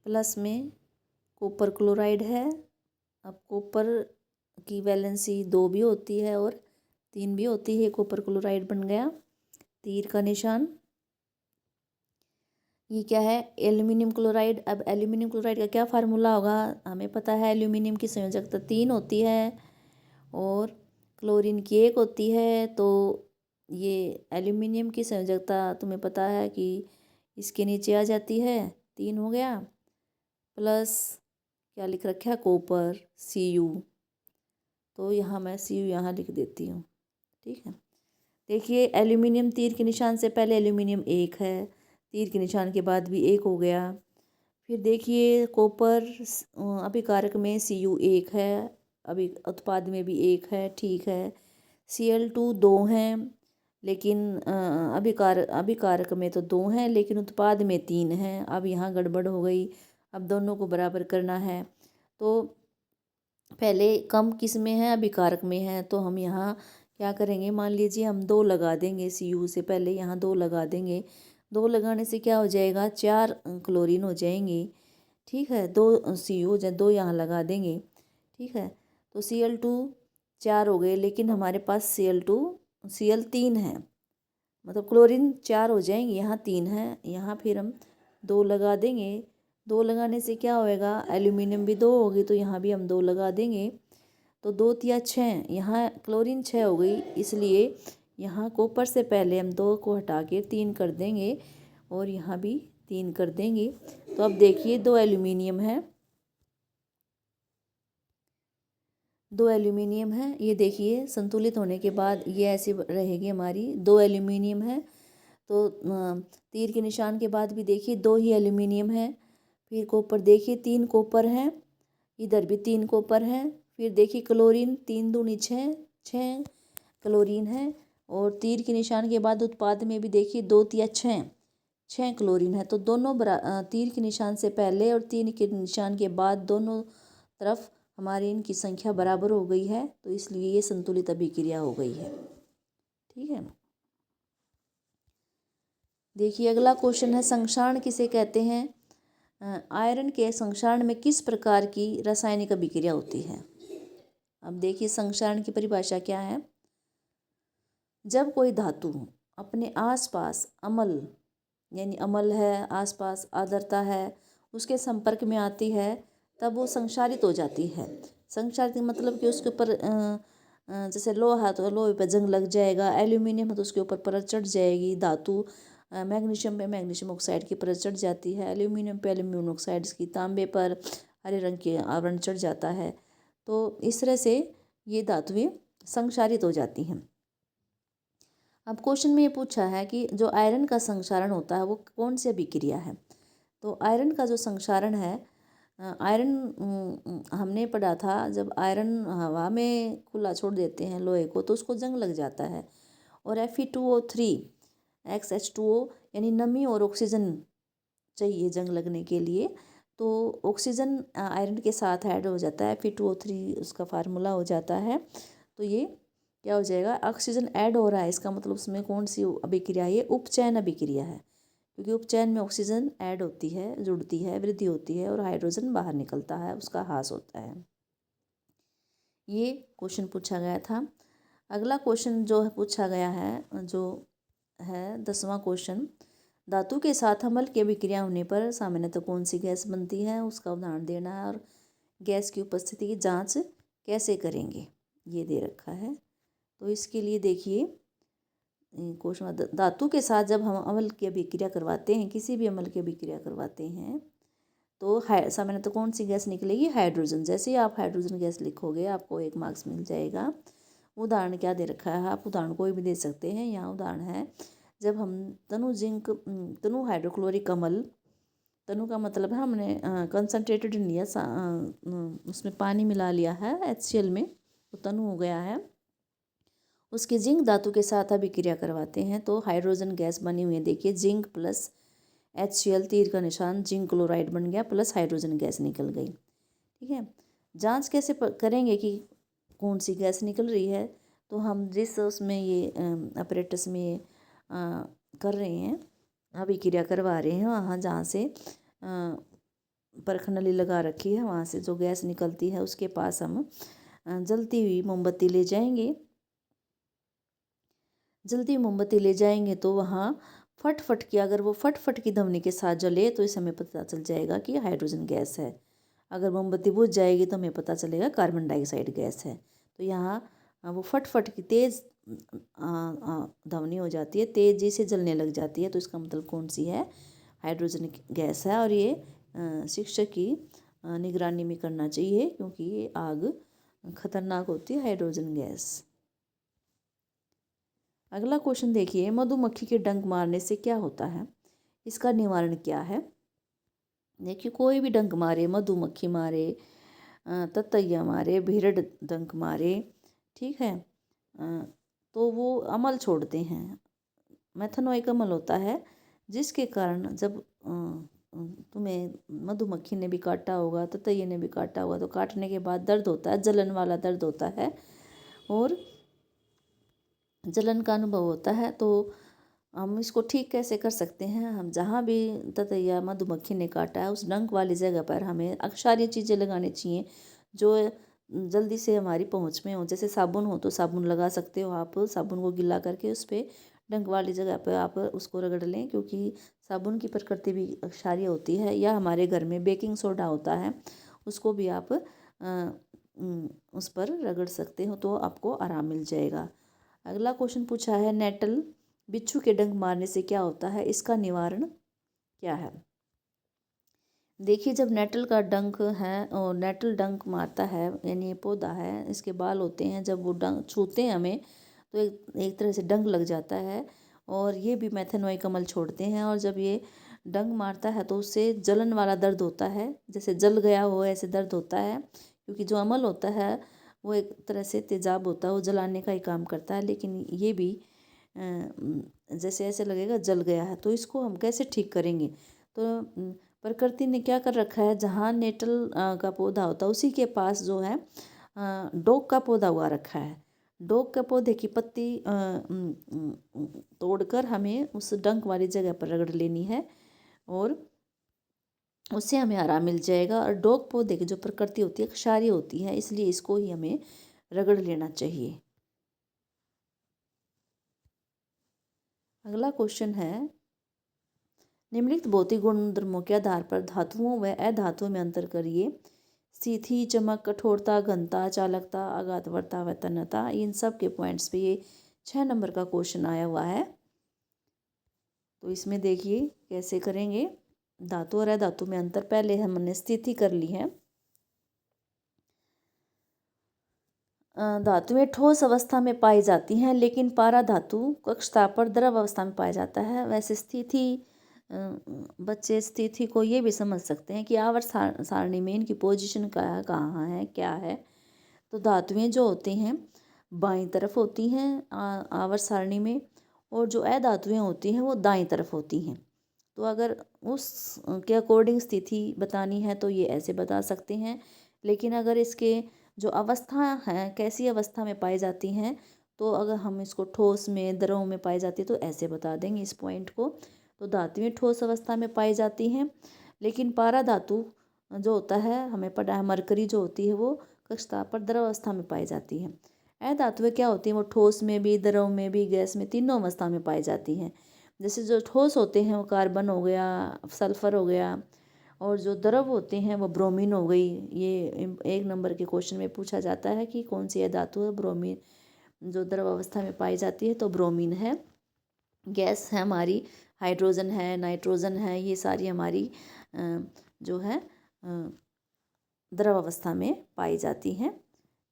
प्लस में कॉपर क्लोराइड है। अब कॉपर की वैलेंसी 2 भी होती है और 3 भी होती है, कॉपर क्लोराइड बन गया। तीर का निशान ये क्या है? Aluminium chloride. अब एल्यूमिनियम क्लोराइड का क्या फार्मूला होगा? हमें पता है एल्यूमिनियम की संयोजकता 3 होती है और क्लोरीन की 1 होती है। तो ये एल्यूमिनियम की संयोजकता तुम्हें पता है कि इसके नीचे आ जाती है, 3 हो गया, प्लस क्या लिख रखा है? Copper Cu। तो यहाँ मैं Cu यहाँ लिख देती हूँ, ठीक है। देखिए एल्यूमिनियम तीर के निशान से पहले एल्यूमिनियम 1 है, तीर के निशान के बाद भी 1 हो गया। फिर देखिए कॉपर अभिकारक में Cu 1 है, अभी उत्पाद में भी 1 है, ठीक है। Cl2 2 हैं, लेकिन अभिकारक में तो 2 हैं, लेकिन उत्पाद में 3 हैं। अब यहाँ गड़बड़ हो गई, अब दोनों को बराबर करना है। तो पहले कम किस में है? अभिकारक में है। तो हम यहाँ क्या करेंगे? मान लीजिए हम 2 लगा देंगे, Cu से पहले यहाँ 2 लगा देंगे। 2 लगाने से क्या हो जाएगा? 4 क्लोरीन हो जाएंगे, ठीक है। 2 Cu 2 यहाँ लगा देंगे, ठीक है। तो Cl2 4 हो गए, लेकिन हमारे पास Cl 3 है, मतलब क्लोरीन 4 हो जाएंगे, यहाँ 3 है। यहाँ फिर हम 2 लगा देंगे। 2 लगाने से क्या होएगा? एल्यूमिनियम भी 2 होगी, तो यहाँ भी हम 2 लगा देंगे। तो 2 तिया 6, यहाँ क्लोरीन 6 हो गई, इसलिए यहाँ कॉपर से पहले हम 2 को हटा के 3 कर देंगे और यहाँ भी 3 कर देंगे। तो अब देखिए 2 एल्यूमिनियम है, 2 एल्यूमिनियम है। ये देखिए संतुलित होने के बाद ये ऐसी रहेगी हमारी, 2 एल्यूमिनियम है। तो तीर के निशान के बाद भी देखिए 2 ही एल्यूमिनियम है। फिर कॉपर देखिए 3 कॉपर हैं, इधर भी 3 कॉपर हैं। फिर देखिए क्लोरीन 3 दूनी 6 क्लोरीन है। और तीर के निशान के बाद उत्पाद में भी देखिए 2 तिया 6, 6 क्लोरीन है। तो दोनों तीर के निशान से पहले और तीर के निशान के बाद दोनों तरफ हमारी इनकी संख्या बराबर हो गई है, तो इसलिए ये संतुलित अभिक्रिया हो गई है। ठीक है। देखिए अगला क्वेश्चन है, संक्षारण किसे कहते हैं? आयरन के संक्षारण में किस प्रकार की रासायनिक अभिक्रिया होती है? अब देखिए संक्षारण की परिभाषा क्या है। जब कोई धातु अपने आसपास अम्ल यानी अम्ल है, आसपास आर्द्रता है, उसके संपर्क में आती है, तब वो संक्षारित हो जाती है। संक्षारित मतलब कि उसके ऊपर जैसे लोहा तो लोहे पर जंग लग जाएगा, एल्यूमिनियम है तो उसके ऊपर परत चढ़ जाएगी, धातु मैग्नीशियम पे मैग्नीशियम ऑक्साइड की परत चढ़ जाती है, एल्यूमिनियम पे एल्यूमिनियम ऑक्साइड की, तांबे पर हरे रंग के आवरण चढ़ जाता है। तो इस तरह से ये धातुएं संक्षारित हो जाती हैं। अब क्वेश्चन में ये पूछा है कि जो आयरन का संक्षारण होता है वो कौन सी अभिक्रिया है? तो आयरन का जो संक्षारण है, आयरन हमने पढ़ा था, जब आयरन हवा में खुला छोड़ देते हैं लोहे को तो उसको जंग लग जाता है, और Fe2O3 XH2O यानी नमी और ऑक्सीजन चाहिए जंग लगने के लिए, तो ऑक्सीजन आयरन के साथ ऐड हो जाता है, Fe2O3 उसका फार्मूला हो जाता है। तो ये क्या हो जाएगा, ऑक्सीजन ऐड हो रहा है, इसका मतलब उसमें कौन सी अभिक्रिया है? ये उपचयन अभिक्रिया है, क्योंकि उपचयन में ऑक्सीजन ऐड होती है, जुड़ती है, वृद्धि होती है और हाइड्रोजन बाहर निकलता है, उसका ह्रास होता है। ये क्वेश्चन पूछा गया था। अगला क्वेश्चन जो है पूछा गया है, जो है 10वां क्वेश्चन, धातु के साथ अम्ल की अभिक्रिया होने पर सामान्यतः कौन सी गैस बनती है, उसका उदाहरण देना है, और गैस की उपस्थिति की जांच कैसे करेंगे, ये दे रखा है। तो इसके लिए देखिए क्वेश्चन, धातु के साथ जब हम अम्ल की अभिक्रिया करवाते हैं, किसी भी अम्ल की अभिक्रिया करवाते हैं, तो सामान्यतः कौन सी गैस निकलेगी? हाइड्रोजन। जैसे ही आप हाइड्रोजन गैस लिखोगे आपको 1 मार्क्स मिल जाएगा। उदाहरण क्या दे रखा है, आप उदाहरण कोई भी दे सकते हैं। यहाँ उदाहरण है, जब हम तनु हाइड्रोक्लोरिक अम्ल, तनु का मतलब है हमने कंसनट्रेटेड लिया, उसमें पानी मिला लिया है HCl में, तो तनु हो गया है, उसके जिंक धातु के साथ अभिक्रिया करवाते हैं तो हाइड्रोजन गैस बनी हुई है। देखिए जिंक प्लस HCl, तीर का निशान, जिंक क्लोराइड बन गया, प्लस हाइड्रोजन गैस निकल गई। ठीक है। जांच कैसे करेंगे कि कौन सी गैस निकल रही है? तो हम जिस उसमें ये अपरेटस में कर रहे हैं, अभिक्रिया करवा रहे हैं, वहाँ जहाँ से परख नली लगा रखी है, वहाँ से जो गैस निकलती है उसके पास हम जलती हुई मोमबत्ती ले जाएंगे। जल्दी मोमबत्ती ले जाएंगे तो वहाँ फट की, अगर वो फट की ध्वनि के साथ जले तो इसे हमें पता चल जाएगा कि हाइड्रोजन गैस है। अगर मोमबत्ती बुझ जाएगी तो हमें पता चलेगा कार्बन डाइऑक्साइड गैस है। तो यहाँ वो फट की तेज़ ध्वनि हो जाती है, तेजी से जलने लग जाती है, तो इसका मतलब कौन सी है? हाइड्रोजन गैस है। और ये शिक्षक की निगरानी में करना चाहिए, क्योंकि ये आग खतरनाक होती है, हाइड्रोजन गैस। अगला क्वेश्चन देखिए, मधुमक्खी के डंक मारने से क्या होता है, इसका निवारण क्या है? देखिए कोई भी डंक मारे, मधुमक्खी मारे, ततैया मारे, भेड़िया डंक मारे, ठीक है, तो वो अमल छोड़ते हैं। मेथनोइक अमल होता है, जिसके कारण जब तुम्हें मधुमक्खी ने भी काटा होगा, ततैया ने भी काटा होगा, तो काटने के बाद दर्द होता है, जलन वाला दर्द होता है और जलन का अनुभव होता है। तो हम इसको ठीक कैसे कर सकते हैं? हम जहाँ भी ततैया मधुमक्खी ने काटा है उस डंक वाली जगह पर हमें अक्षारीय चीज़ें लगानी चाहिए जो जल्दी से हमारी पहुँच में हो। जैसे साबुन हो तो साबुन लगा सकते हो आप, साबुन को गीला करके उस पर डंक वाली जगह पर आप उसको रगड़ लें, क्योंकि साबुन की प्रकृति भी अक्षारीय होती है। या हमारे घर में बेकिंग सोडा होता है, उसको भी आप उस पर रगड़ सकते हो तो आपको आराम मिल जाएगा। अगला क्वेश्चन पूछा है, नेटल बिच्छू के डंक मारने से क्या होता है, इसका निवारण क्या है? देखिए जब नेटल का डंक है और नेटल डंक मारता है, यानी ये पौधा है, इसके बाल होते हैं, जब वो डंक छूते हैं हमें तो एक तरह से डंक लग जाता है, और ये भी मेथनोइक अम्ल छोड़ते हैं। और जब ये डंक मारता है तो उससे जलन वाला दर्द होता है, जैसे जल गया हो ऐसे दर्द होता है, क्योंकि जो अम्ल होता है वो एक तरह से तेजाब होता है, वो जलाने का ही काम करता है। लेकिन ये भी जैसे ऐसे लगेगा जल गया है, तो इसको हम कैसे ठीक करेंगे। तो प्रकृति ने क्या कर रखा है, जहाँ नेटल का पौधा होता है उसी के पास जो है डोक का पौधा उगा रखा है। डोक के पौधे की पत्ती तोड़कर हमें उस डंक वाली जगह पर रगड़ लेनी है और उससे हमें आराम मिल जाएगा। और डोक पौधे की जो प्रकृति होती है क्षारीय होती है, इसलिए इसको ही हमें रगड़ लेना चाहिए। अगला क्वेश्चन है, निम्नलिखित भौतिक गुणधर्मों के आधार पर धातुओं व अधातुओं में अंतर करिए। स्थिति, चमक, कठोरता, घनता, चालकता, आघातवर्ता व तन्यता। इन सब के पॉइंट्स पे ये 6 नंबर का क्वेश्चन आया हुआ है। तो इसमें देखिए कैसे करेंगे। धातु और अधातु में अंतर, पहले हमने स्थिति कर ली है। धातुएं ठोस अवस्था में पाई जाती हैं, लेकिन पारा धातु कक्षता पर द्रव अवस्था में पाया जाता है। वैसे स्थिति, बच्चे स्थिति को ये भी समझ सकते हैं कि आवर्त सारणी में इनकी पोजीशन कहाँ है, क्या है। तो धातुएं जो होती हैं बाईं तरफ होती हैं आवर्त सारणी में, और जो अधातुएं होती हैं वो दाईं तरफ होती हैं। तो अगर उस के अकॉर्डिंग स्थिति बतानी है तो ये ऐसे बता सकते हैं, लेकिन अगर इसके जो अवस्था हैं कैसी अवस्था में पाई जाती हैं, तो अगर हम इसको ठोस में, द्रव में पाई जाती है तो ऐसे बता देंगे इस पॉइंट को। तो धातुएं ठोस अवस्था में पाई जाती हैं, लेकिन पारा धातु जो होता है हमें पता है मरकरी जो होती है वो कक्षता पर द्रव अवस्था में पाई जाती है। अधातुएं क्या होती हैं, वो ठोस में भी, द्रव में भी, गैस में, तीनों अवस्था में पाई जाती हैं। जैसे जो ठोस होते हैं वो कार्बन हो गया, सल्फर हो गया, और जो द्रव होते हैं वो ब्रोमीन हो गई। ये 1 नंबर के क्वेश्चन में पूछा जाता है कि कौन सी धातु है ब्रोमीन जो द्रव अवस्था में पाई जाती है, तो ब्रोमीन है। गैस है हमारी, हाइड्रोजन है, नाइट्रोजन है, ये सारी हमारी जो है द्रव अवस्था में पाई जाती हैं।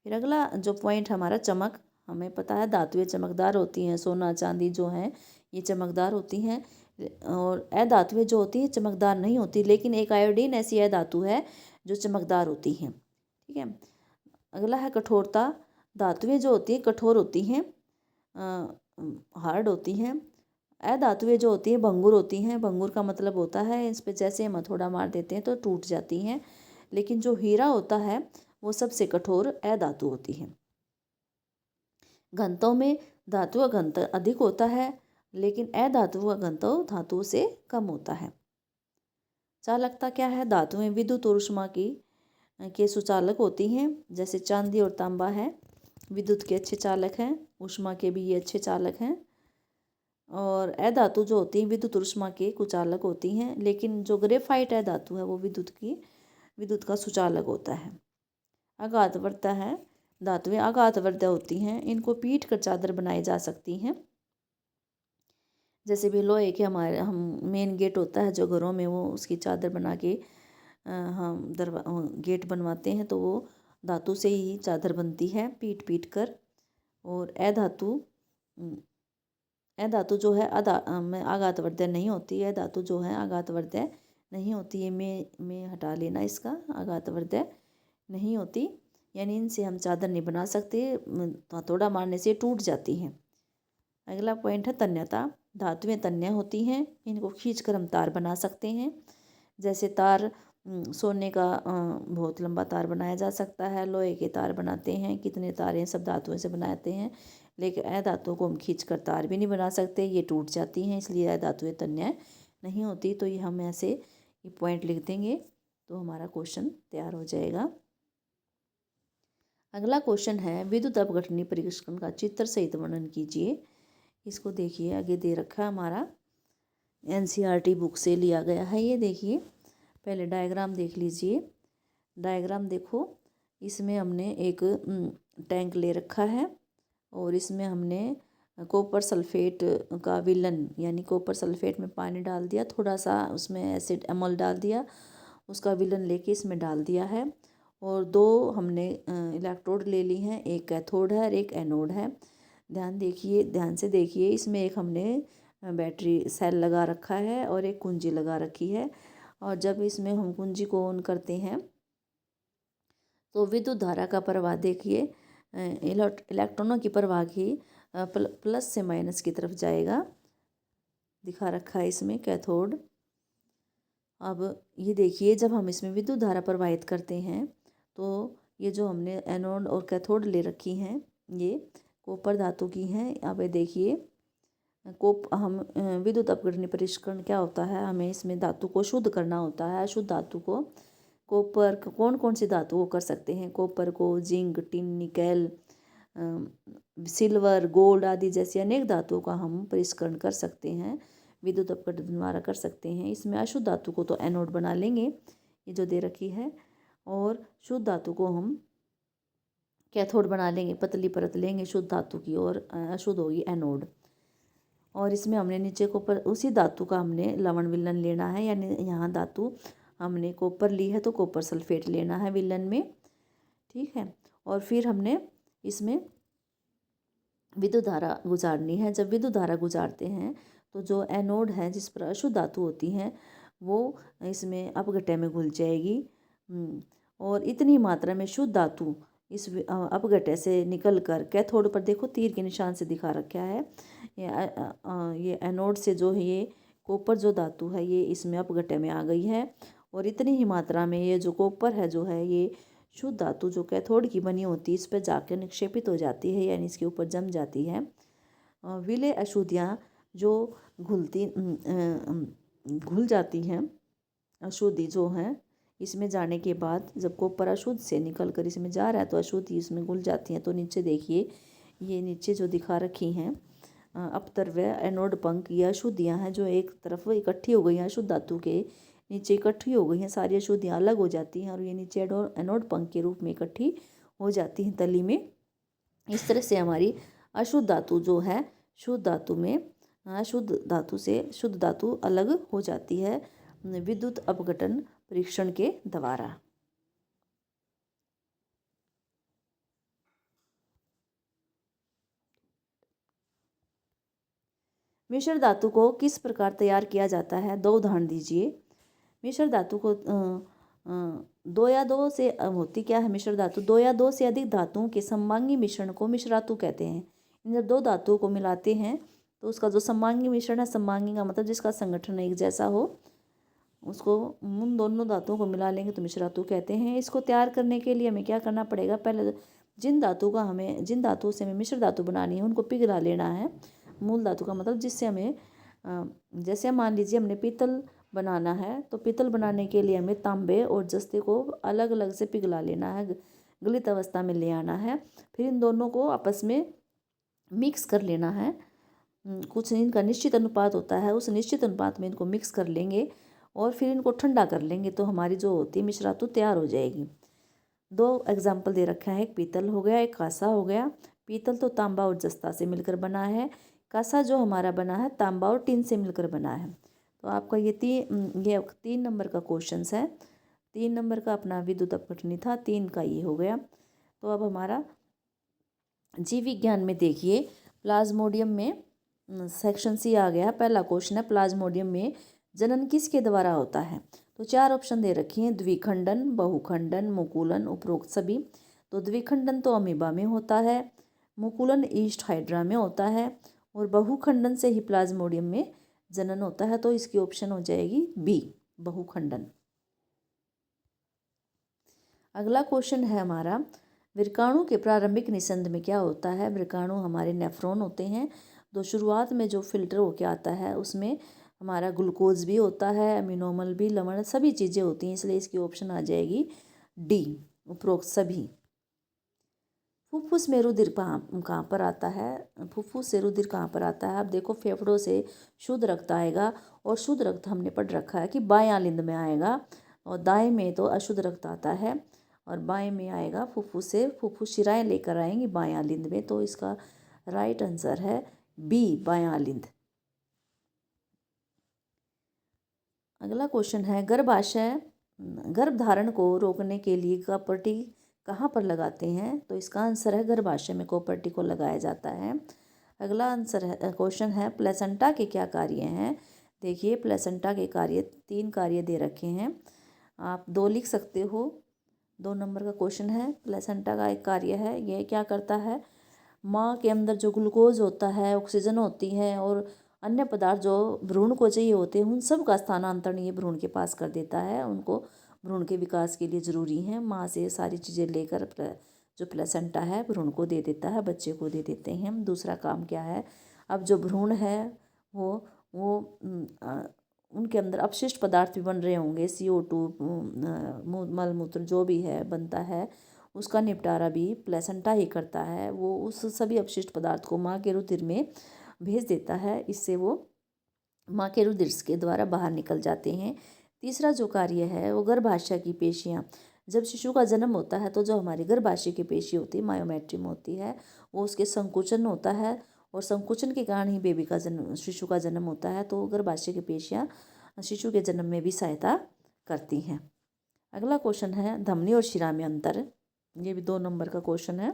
फिर अगला जो पॉइंट हमारा चमक, हमें पता है धातुएं चमकदार होती हैं, सोना चांदी जो है ये चमकदार होती हैं, और अधातुएं जो होती हैं चमकदार नहीं होती, लेकिन एक आयोडीन ऐसी अधातु है जो चमकदार होती हैं। ठीक है। अगला है कठोरता। धातुएं जो होती हैं कठोर होती हैं, हार्ड होती हैं। अधातुएं जो होती हैं भंगुर होती हैं। भंगुर का मतलब होता है इस पे जैसे हम हथौड़ा मार देते हैं तो टूट जाती हैं, लेकिन जो हीरा होता है वो सबसे कठोर अधातु होती है। घनत्व में धातु का घनत्व अधिक होता है, लेकिन अधातु का घनत्व धातु से कम होता है। चालकता क्या है, धातुएं विद्युत और ऊष्मा की के सुचालक होती हैं। जैसे चांदी और तांबा है, विद्युत के अच्छे चालक हैं, ऊष्मा के भी ये अच्छे चालक हैं। और अधातु जो होती हैं विद्युत और ऊष्मा के कुचालक होती हैं, लेकिन जो ग्रेफाइट अधातु है वो विद्युत का सुचालक होता है। आघातवर्ता है, धातुएं आघातवर्ता होती हैं, इनको पीट कर चादर बनाई जा सकती हैं। जैसे भी लोहे के हमारे हम मेन गेट होता है जो घरों में, वो उसकी चादर बना के हम गेट बनवाते हैं, तो वो धातु से ही चादर बनती है पीट पीट कर। और अधातु जो है आघातवर्धक नहीं होती है। धातु जो है आघातवर्धक नहीं होती है, में हटा लेना इसका, आघातवर्धक नहीं होती, यानी इनसे हम चादर नहीं बना सकते, हथौड़ा मारने से टूट जाती हैं। अगला पॉइंट है तन्यता। धातुएं तन्य होती हैं, इनको खींचकर हम तार बना सकते हैं। जैसे तार, सोने का बहुत लंबा तार बनाया जा सकता है, लोहे के तार बनाते हैं, कितने तार हैं सब धातुओं से बनाते हैं, लेकिन अधातुओं को हम खींचकर तार भी नहीं बना सकते, ये टूट जाती हैं, इसलिए अधातुएं तन्य नहीं होती। तो ये हम ऐसे ये पॉइंट लिख देंगे तो हमारा क्वेश्चन तैयार हो जाएगा। अगला क्वेश्चन है, विद्युत अपघटनी परिष्करण का चित्र सहित वर्णन कीजिए। इसको देखिए आगे दे रखा है हमारा, NCERT बुक से लिया गया है। ये देखिए पहले डायग्राम देख लीजिए। डायग्राम देखो, इसमें हमने एक टैंक ले रखा है और इसमें हमने कॉपर सल्फेट का विलन, यानी कॉपर सल्फेट में पानी डाल दिया, थोड़ा सा उसमें एसिड अमल डाल दिया, उसका विलन लेके इसमें डाल दिया है। और 2 हमने इलेक्ट्रोड ले ली हैं, एक कैथोड है और एक एनोड है। ध्यान से देखिए, इसमें एक हमने बैटरी सेल लगा रखा है और एक कुंजी लगा रखी है। और जब इसमें हम कुंजी को ऑन करते हैं तो विद्युत धारा का प्रवाह देखिए, इलेक्ट्रॉनों की प्रवाह की प्लस से माइनस की तरफ जाएगा। दिखा रखा है इसमें कैथोड। अब ये देखिए, जब हम इसमें विद्युत धारा प्रवाहित करते हैं तो ये जो हमने एनोड और कैथोड ले रखी हैं ये कॉपर धातु की हैं। अब ये देखिए हम विद्युत अपघटनी परीक्षण क्या होता है, हमें इसमें धातु को शुद्ध करना होता है। अशुद्ध धातु को कॉपर, कौन कौन सी धातु को कर सकते हैं, कॉपर को zinc, tin, nickel, silver, gold आदि जैसी अनेक धातुओं का हम परीक्षण कर सकते हैं, विद्युत अपघटन द्वारा कर सकते हैं। इसमें अशुद्ध धातु को तो एनोड बना लेंगे, ये जो दे रखी है, और शुद्ध धातु को हम कैथोड बना लेंगे, पतली परत लेंगे शुद्ध धातु की, और अशुद्ध होगी एनोड। और इसमें हमने नीचे कॉपर, उसी धातु का हमने लवण विलयन लेना है, यानी यहाँ धातु हमने कॉपर ली है तो कॉपर सल्फेट लेना है विलयन में, ठीक है। और फिर हमने इसमें विद्युत धारा गुजारनी है। जब विद्युत धारा गुजारते हैं तो जो एनोड है जिस पर अशुद्ध धातु होती हैं वो इसमें अपघटय में घुल जाएगी, और इतनी मात्रा में शुद्ध धातु इस अपघटय से निकलकर कैथोड पर, देखो तीर के निशान से दिखा रखा है, ये एनोड से जो है ये कॉपर जो धातु है ये इसमें अपघटय में आ गई है, और इतनी ही मात्रा में ये जो कॉपर है जो है ये शुद्ध धातु जो कैथोड की बनी होती है इस पर जाकर निक्षेपित हो जाती है, यानी इसके ऊपर जम जाती है। विलेय अशुद्धियाँ जो घुल जाती हैं, अशुद्धि जो है इसमें जाने के बाद जब कॉपर अशुद्ध से निकल कर इसमें जा रहा है तो अशुद्धि इसमें घुल जाती हैं। तो नीचे देखिए, ये नीचे जो दिखा रखी हैं अपतर्व्य एनोड पंख, ये अशुद्धियाँ हैं जो एक तरफ इकट्ठी हो गई हैं, अशुद्ध धातु के नीचे इकट्ठी हो गई हैं, सारी अशुद्धियाँ अलग हो जाती हैं और ये नीचे एनोड पंख के रूप में इकट्ठी हो जाती हैं तली में। इस तरह से हमारी अशुद्ध धातु जो है शुद्ध धातु में, अशुद्ध धातु से शुद्ध धातु अलग हो जाती है विद्युत अपघटन परीक्षण के द्वारा। मिश्र धातु को किस प्रकार तैयार किया जाता है, दो उदाहरण दीजिए। मिश्र धातु को दो या दो से होती क्या है मिश्र धातु, दो या दो से अधिक धातुओं के सममांगी मिश्रण को मिश्र धातु कहते हैं। जब दो धातुओं को मिलाते हैं तो उसका जो सममांगी मिश्रण है, सममांगी का मतलब जिसका संगठन एक जैसा हो, उसको उन दोनों धातुओं को मिला लेंगे तो मिश्र धातु कहते हैं। इसको तैयार करने के लिए हमें क्या करना पड़ेगा, पहले जिन धातुओं से हमें मिश्र धातु बनानी है उनको पिघला लेना है। मूल धातु का मतलब जिससे हमें, जैसे मान लीजिए हमने पीतल बनाना है तो पीतल बनाने के लिए हमें तांबे और जस्ते को अलग अलग से पिघला लेना है, गलित अवस्था में ले आना है, फिर इन दोनों को आपस में मिक्स कर लेना है। कुछ इनका निश्चित अनुपात होता है, उस निश्चित अनुपात में इनको मिक्स कर लेंगे और फिर इनको ठंडा कर लेंगे तो हमारी जो होती है मिश्र धातु तैयार हो जाएगी। दो एग्जाम्पल दे रखा है, एक पीतल हो गया, एक कांसा हो गया। पीतल तो तांबा और जस्ता से मिलकर बना है, कांसा जो हमारा बना है तांबा और टिन से मिलकर बना है। तो आपका ये 3 नंबर का क्वेश्चन है, 3 नंबर का अपना विद्युत अपघटनी था, 3 का ये हो गया। तो अब हमारा जीव विज्ञान में देखिए, प्लाज्मोडियम में सेक्शन सी आ गया। पहला क्वेश्चन है, प्लाज्मोडियम में जनन किसके द्वारा होता है। तो 4 ऑप्शन दे रखे हैं, द्विखंडन, बहुखंडन, मुकुलन, उपरोक्त सभी। तो द्विखंडन तो अमीबा में होता है, मुकुलन ईस्ट हाइड्रा में होता है, और बहुखंडन से ही प्लाज्मोडियम में जनन होता है। तो इसकी ऑप्शन हो जाएगी बी, बहुखंडन। अगला क्वेश्चन है हमारा, वृकाणु के प्रारंभिक निस्संद में क्या होता है। वृकाणु हमारे नेफ्रॉन होते हैं, तो शुरुआत में जो फिल्टर होके आता है उसमें हमारा ग्लूकोज भी होता है, अमीनोमल भी, लवण, सभी चीज़ें होती हैं, इसलिए इसकी ऑप्शन आ जाएगी डी, उपरोक्त सभी। फुफ्फुस में रुधिर कहाँ पर आता है, फुफ्फुस से रुधिर कहाँ पर आता है। आप देखो, फेफड़ों से शुद्ध रक्त आएगा, और शुद्ध रक्त हमने पढ़ रखा है कि बायां लिंद में आएगा, और दाएं में तो अशुद्ध रक्त आता है, और बाएं में आएगा फुफ्फुस से, फुफ्फुस शिराएँ लेकर आएंगी बायां लिंद में। तो इसका राइट आंसर है बी, बायां लिंद। अगला क्वेश्चन है, गर्भाशय गर्भधारण को रोकने के लिए कॉपर्टी कहाँ पर लगाते हैं। तो इसका आंसर है गर्भाशय में कॉपर्टी को लगाया जाता है। अगला आंसर है, क्वेश्चन है, प्लेसेंटा के क्या कार्य हैं। देखिए, प्लेसेंटा के कार्य 3 कार्य दे रखे हैं, आप 2 लिख सकते हो। 2 नंबर का क्वेश्चन है, प्लेसेंटा का एक कार्य है, यह क्या करता है, माँ के अंदर जो ग्लूकोज होता है, ऑक्सीजन होती है और अन्य पदार्थ जो भ्रूण को चाहिए होते हैं उन सब का स्थानांतरण ये भ्रूण के पास कर देता है। उनको भ्रूण के विकास के लिए ज़रूरी हैं। माँ से सारी चीज़ें लेकर जो प्लेसेंटा है भ्रूण को दे देता है, बच्चे को दे देते हैं। दूसरा काम क्या है, अब जो भ्रूण है वो उनके अंदर अपशिष्ट पदार्थ भी बन रहे होंगे, CO2 मल मूत्र जो भी है बनता है उसका निपटारा भी प्लेसेंटा ही करता है। वो उस सभी अपशिष्ट पदार्थ को माँ के रुधिर में भेज देता है, इससे वो माँ के रुधिर के द्वारा बाहर निकल जाते हैं। तीसरा जो कार्य है वो गर्भाशय की पेशियाँ, जब शिशु का जन्म होता है तो जो हमारी गर्भाशय की पेशी होती है मायोमेट्रियम होती है, वो उसके संकुचन होता है और संकुचन के कारण ही बेबी का जन्म, शिशु का जन्म होता है। तो गर्भाशय की पेशियाँ शिशु के जन्म में भी सहायता करती हैं। अगला क्वेश्चन है धमनी और शिरा में अंतर। ये भी 2 नंबर का क्वेश्चन है।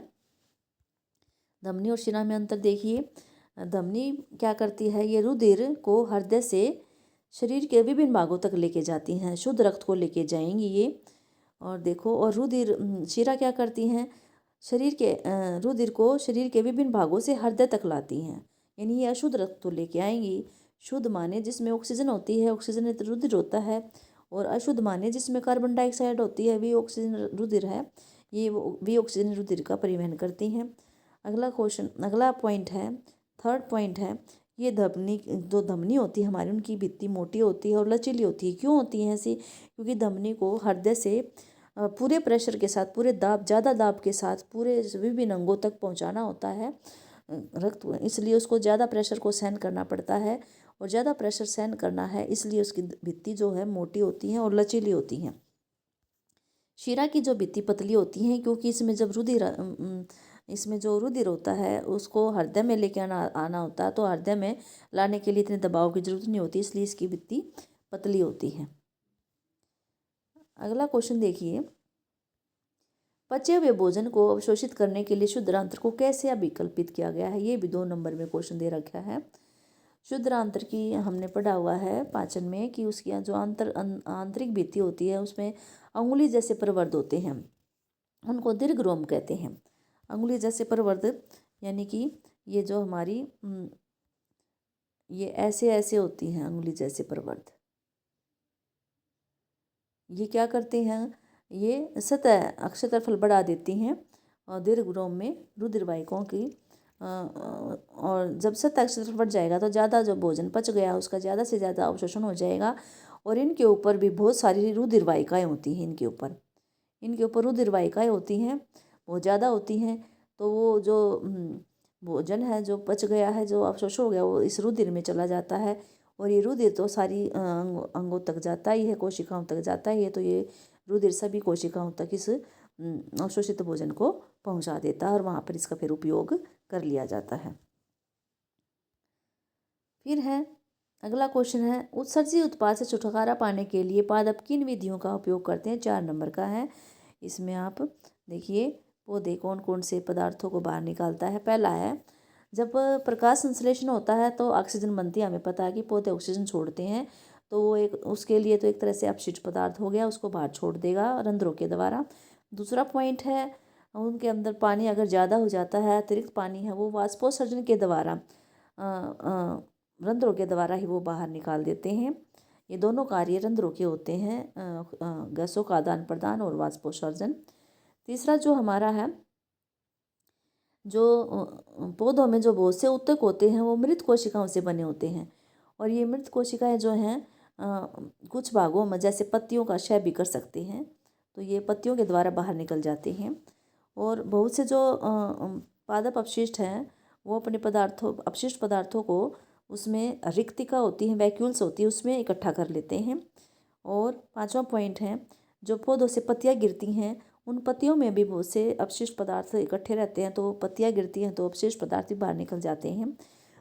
धमनी और शिरा में अंतर देखिए, धमनी क्या करती है, ये रुधिर को हृदय से शरीर के विभिन्न भागों तक लेके जाती हैं, शुद्ध रक्त को लेके जाएंगी ये। और देखो, और रुधिर शिरा क्या करती हैं, शरीर के रुधिर को शरीर के विभिन्न भागों से हृदय तक लाती हैं, यानी ये अशुद्ध रक्त तो लेके आएंगी। शुद्ध माने जिसमें ऑक्सीजन होती है, ऑक्सीजन रुधिर होता है, और अशुद्ध माने जिसमें कार्बन डाइऑक्साइड होती है, वी ऑक्सीजन रुधिर है, ये वी ऑक्सीजन रुधिर का परिवहन करती हैं। अगला पॉइंट है, थर्ड पॉइंट है, ये धमनी होती है हमारी, उनकी भित्ति मोटी होती है और लचीली होती है। क्यों होती है ऐसी, क्योंकि धमनी को हृदय से पूरे प्रेशर के साथ, पूरे दाब, ज़्यादा दाब के साथ पूरे विभिन्न अंगों तक पहुंचाना होता है रक्त, इसलिए उसको ज़्यादा प्रेशर को सहन करना पड़ता है, और ज़्यादा प्रेशर सहन करना है इसलिए उसकी भित्ति जो है मोटी होती है और लचीली होती हैं। शिरा की जो भित्ति पतली होती हैं, क्योंकि इसमें जो रुधिर होता है उसको हृदय में लेके आना होता है, तो हृदय में लाने के लिए इतने दबाव की जरूरत नहीं होती, इसलिए इसकी भित्ति पतली होती है। अगला क्वेश्चन देखिए, पचे हुए भोजन को अवशोषित करने के लिए शुद्धांत्र को कैसे अभिकल्पित किया गया है। ये भी 2 नंबर में क्वेश्चन दे रखा है। शुद्धांत्र की हमने पढ़ा हुआ है पाचन में कि उसकी जो आंतरिक भित्ति होती है उसमें अंगुली जैसे प्रवर्ध होते हैं, उनको दीर्घरोम कहते हैं। अंगुली जैसे प्रवर्ध यानी कि ये जो हमारी ये ऐसे ऐसे होती हैं अंगुली जैसे प्रवर्ध। ये क्या करते हैं, ये सतह अक्षत्रफल बढ़ा देती हैं और दीर्घरोम में रुधिर वाहिकाओं की, और जब सतह अक्षत्रफल बढ़ जाएगा तो ज़्यादा जो भोजन पच गया उसका ज़्यादा से ज़्यादा अवशोषण हो जाएगा, और इनके ऊपर भी बहुत सारी रुधिर वाहिकाएँ होती हैं। इनके ऊपर रुधिर वाहिकाएँ होती हैं, बहुत ज़्यादा होती हैं। तो वो जो भोजन है जो पच गया है, जो अवशोषण हो गया, वो इस रुधिर में चला जाता है, और ये रुधिर तो सारी अंगों तक जाता ही है, कोशिकाओं तक जाता ही है। तो ये रुधिर सभी कोशिकाओं तक इस अवशोषित भोजन को पहुंचा देता है, और वहाँ पर इसका फिर उपयोग कर लिया जाता है। फिर है अगला क्वेश्चन है, उत्सर्जित उत्पाद से छुटकारा पाने के लिए पादप किन विधियों का उपयोग करते हैं। 4 नंबर का है। इसमें आप देखिए पौधे कौन कौन से पदार्थों को बाहर निकालता है। पहला है, जब प्रकाश संश्लेषण होता है तो ऑक्सीजन बनती है। हमें पता है कि पौधे ऑक्सीजन छोड़ते हैं, तो वो उसके लिए तो एक तरह से अपशिष्ट पदार्थ हो गया, उसको बाहर छोड़ देगा रंध्रों के द्वारा। दूसरा पॉइंट है, उनके अंदर पानी अगर ज़्यादा हो जाता है, अतिरिक्त पानी है, वो वाष्पोत्सर्जन के द्वारा रंध्रों के द्वारा ही वो बाहर निकाल देते हैं। ये दोनों कार्य रंध्रों के होते हैं, गैसों का आदान प्रदान और वाष्पोत्सर्जन। तीसरा जो हमारा है, जो पौधों में जो बहुत से ऊतक होते हैं वो मृत कोशिकाओं से बने होते हैं, और ये मृत कोशिकाएं जो हैं कुछ भागों में जैसे पत्तियों का क्षय भी कर सकते हैं, तो ये पत्तियों के द्वारा बाहर निकल जाते हैं। और बहुत से जो पादप अपशिष्ट हैं वो अपने अपशिष्ट पदार्थों को उसमें रिक्तिका होती है, वैक्यूल्स होती है, उसमें इकट्ठा कर लेते हैं। और 5वां पॉइंट है, जो पौधों से पत्तियां गिरती हैं उन पत्तियों में भी बहुत से अपशिष्ट पदार्थ इकट्ठे रहते हैं, तो पत्तियां गिरती हैं तो अपशिष्ट पदार्थ भी बाहर निकल जाते हैं।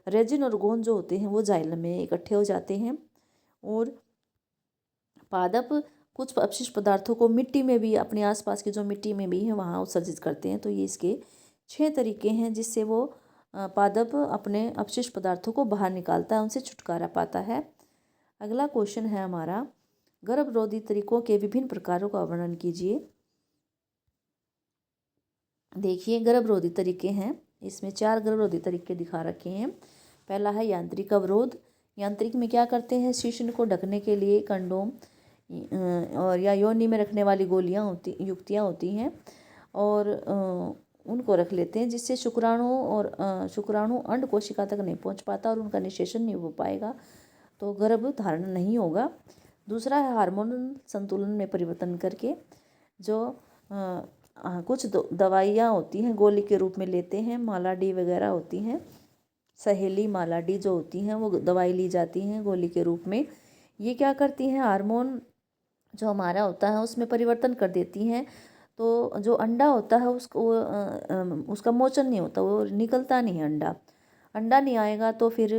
रेजिन और गोंद जो होते हैं वो जाइलम में इकट्ठे हो जाते हैं। और पादप कुछ अपशिष्ट पदार्थों को मिट्टी में भी, अपने आसपास की जो मिट्टी में भी है वहाँ उत्सर्जित करते हैं। तो ये इसके 6 तरीके हैं जिससे वो पादप अपने अपशिष्ट पदार्थों को बाहर निकालता है, उनसे छुटकारा पाता है। अगला क्वेश्चन है हमारा, गर्भरोधी तरीकों के विभिन्न प्रकारों का वर्णन कीजिए। देखिए गर्भरोधी तरीके हैं, इसमें 4 गर्भरोधी तरीके दिखा रखे हैं। पहला है यांत्रिक अवरोध। यांत्रिक में क्या करते हैं, शिश्न को ढकने के लिए कंडोम और या योनि में रखने वाली युक्तियाँ होती हैं और उनको रख लेते हैं, जिससे शुक्राणु अंड कोशिका तक नहीं पहुंच पाता और उनका निषेचन नहीं हो पाएगा, तो गर्भ धारण नहीं होगा। दूसरा है हार्मोनल संतुलन में परिवर्तन करके जो कुछ दवाइयाँ होती हैं गोली के रूप में लेते हैं, माला डी वगैरह होती हैं, सहेली माला डी जो होती हैं वो दवाई ली जाती हैं गोली के रूप में। ये क्या करती हैं, हार्मोन जो हमारा होता है उसमें परिवर्तन कर देती हैं, तो जो अंडा होता है उसका मोचन नहीं होता, वो निकलता नहीं है अंडा नहीं आएगा तो फिर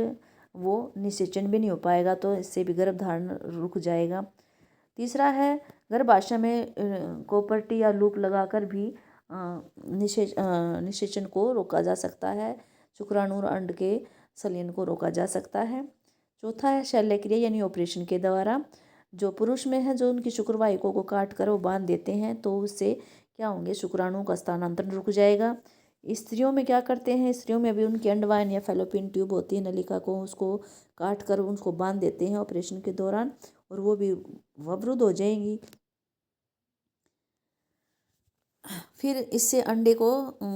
वो निषेचन भी नहीं हो पाएगा, तो इससे भी गर्भधारण रुक जाएगा। तीसरा है गर्भाशय में कोपर्टी या लूप लगाकर भी निषेचन को रोका जा सकता है, शुक्राणु और अंड के संलयन को रोका जा सकता है। चौथा है शल्य क्रिया यानी ऑपरेशन के द्वारा। जो पुरुष में है जो उनकी शुक्रवाहिकों को काट कर वो बांध देते हैं, तो उससे क्या होंगे, शुक्राणु का स्थानांतरण रुक जाएगा। स्त्रियों में क्या करते हैं, स्त्रियों में भी उनकी अंडवाहिनी या फैलोपियन ट्यूब होती है नलिका को, उसको काट कर उनको बांध देते हैं ऑपरेशन के दौरान और वो भी अवरुद्ध हो जाएंगी। फिर इससे अंडे को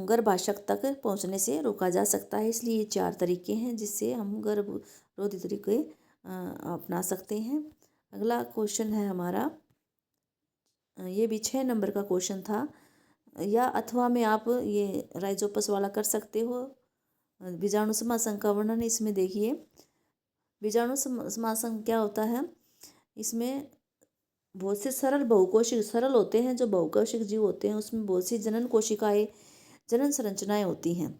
गर्भाशय तक पहुंचने से रोका जा सकता है। इसलिए ये 4 तरीके हैं जिससे हम गर्भरोधी तरीके अपना सकते हैं। अगला क्वेश्चन है हमारा, ये भी 6 नंबर का क्वेश्चन था। या अथवा में आप ये राइजोपस वाला कर सकते हो। बीजाणु समासंग का वर्णन इसमें देखिए। बीजाणु समासंग क्या होता है, इसमें बहुत से सरल होते हैं, जो बहुकोशिक जीव होते हैं उसमें बहुत सी जनन संरचनाएं होती हैं।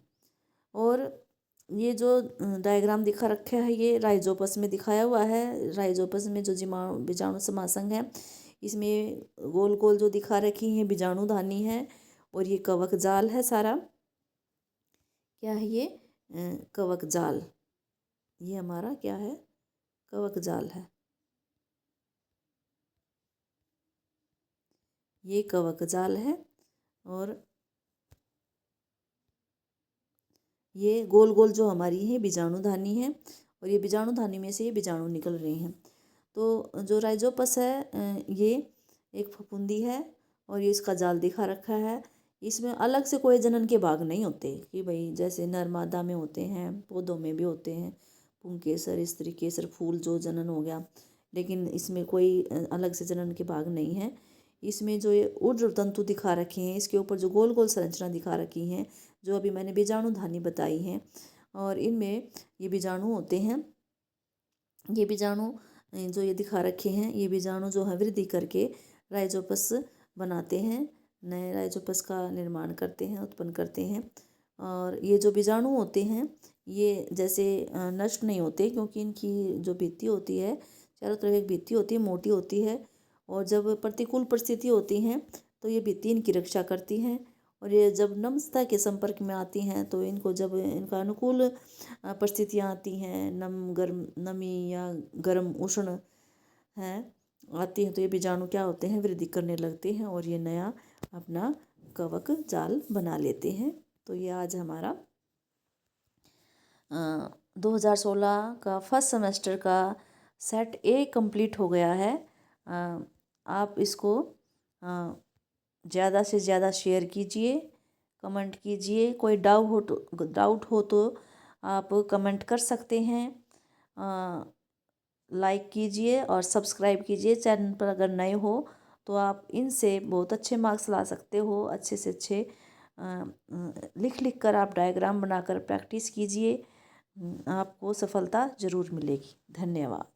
और ये जो डायग्राम दिखा रखा है ये राइजोपस में दिखाया हुआ है। राइजोपस में जो बीजाणु समासंग है इसमें गोल गोल जो दिखा रखी हैं बीजाणुधानी है और ये कवक जाल है सारा। क्या है ये, कवक जाल, ये हमारा क्या है, कवक जाल है। ये कवक जाल है और ये गोल गोल जो हमारी है बीजाणुधानी है और ये बीजाणुधानी में से ये बीजाणु निकल रहे हैं। तो जो राइजोपस है ये एक फफूंदी है और ये इसका जाल दिखा रखा है। इसमें अलग से कोई जनन के भाग नहीं होते कि भाई जैसे नर मादा में होते हैं, पौधों में भी होते हैं, पुंकेसर, स्त्री केसर, फूल जो जनन हो गया, लेकिन इसमें कोई अलग से जनन के भाग नहीं है। इसमें जो ये ऊर्ध्व तंतु दिखा रखे हैं इसके ऊपर जो गोल गोल संरचना दिखा रखी हैं जो अभी मैंने बीजाणुधानी बताई हैं, और इनमें ये बीजाणु होते हैं। ये बीजाणु जो ये दिखा रखे हैं ये बीजाणु जो है वृद्धि करके राइजोपस बनाते हैं, नए राइजोपस का निर्माण करते हैं, उत्पन्न करते हैं। और ये जो बीजाणु होते हैं ये जैसे नष्ट नहीं होते, क्योंकि इनकी जो भित्ति होती है, चारों तरफ एक भित्ति होती है, मोटी होती है, और जब प्रतिकूल परिस्थिति होती हैं तो ये भित्ति इनकी रक्षा करती हैं। और ये जब नम सतह के संपर्क में आती हैं तो इनको जब इनका अनुकूल परिस्थितियाँ आती हैं, नमी या गर्म उष्ण हैं आती हैं, तो ये बीजाणु क्या होते हैं, वृद्धि करने लगते हैं और ये नया अपना कवक जाल बना लेते हैं। तो ये आज हमारा 2016 का फर्स्ट सेमेस्टर का सेट ए कंप्लीट हो गया है। आप इसको ज़्यादा से ज़्यादा शेयर कीजिए, कमेंट कीजिए। कोई डाउट हो तो आप कमेंट कर सकते हैं, लाइक कीजिए और सब्सक्राइब कीजिए। चैनल पर अगर नए हो तो आप इनसे बहुत अच्छे मार्क्स ला सकते हो। अच्छे से अच्छे लिख कर आप डायग्राम बनाकर प्रैक्टिस कीजिए, आपको सफलता ज़रूर मिलेगी। धन्यवाद।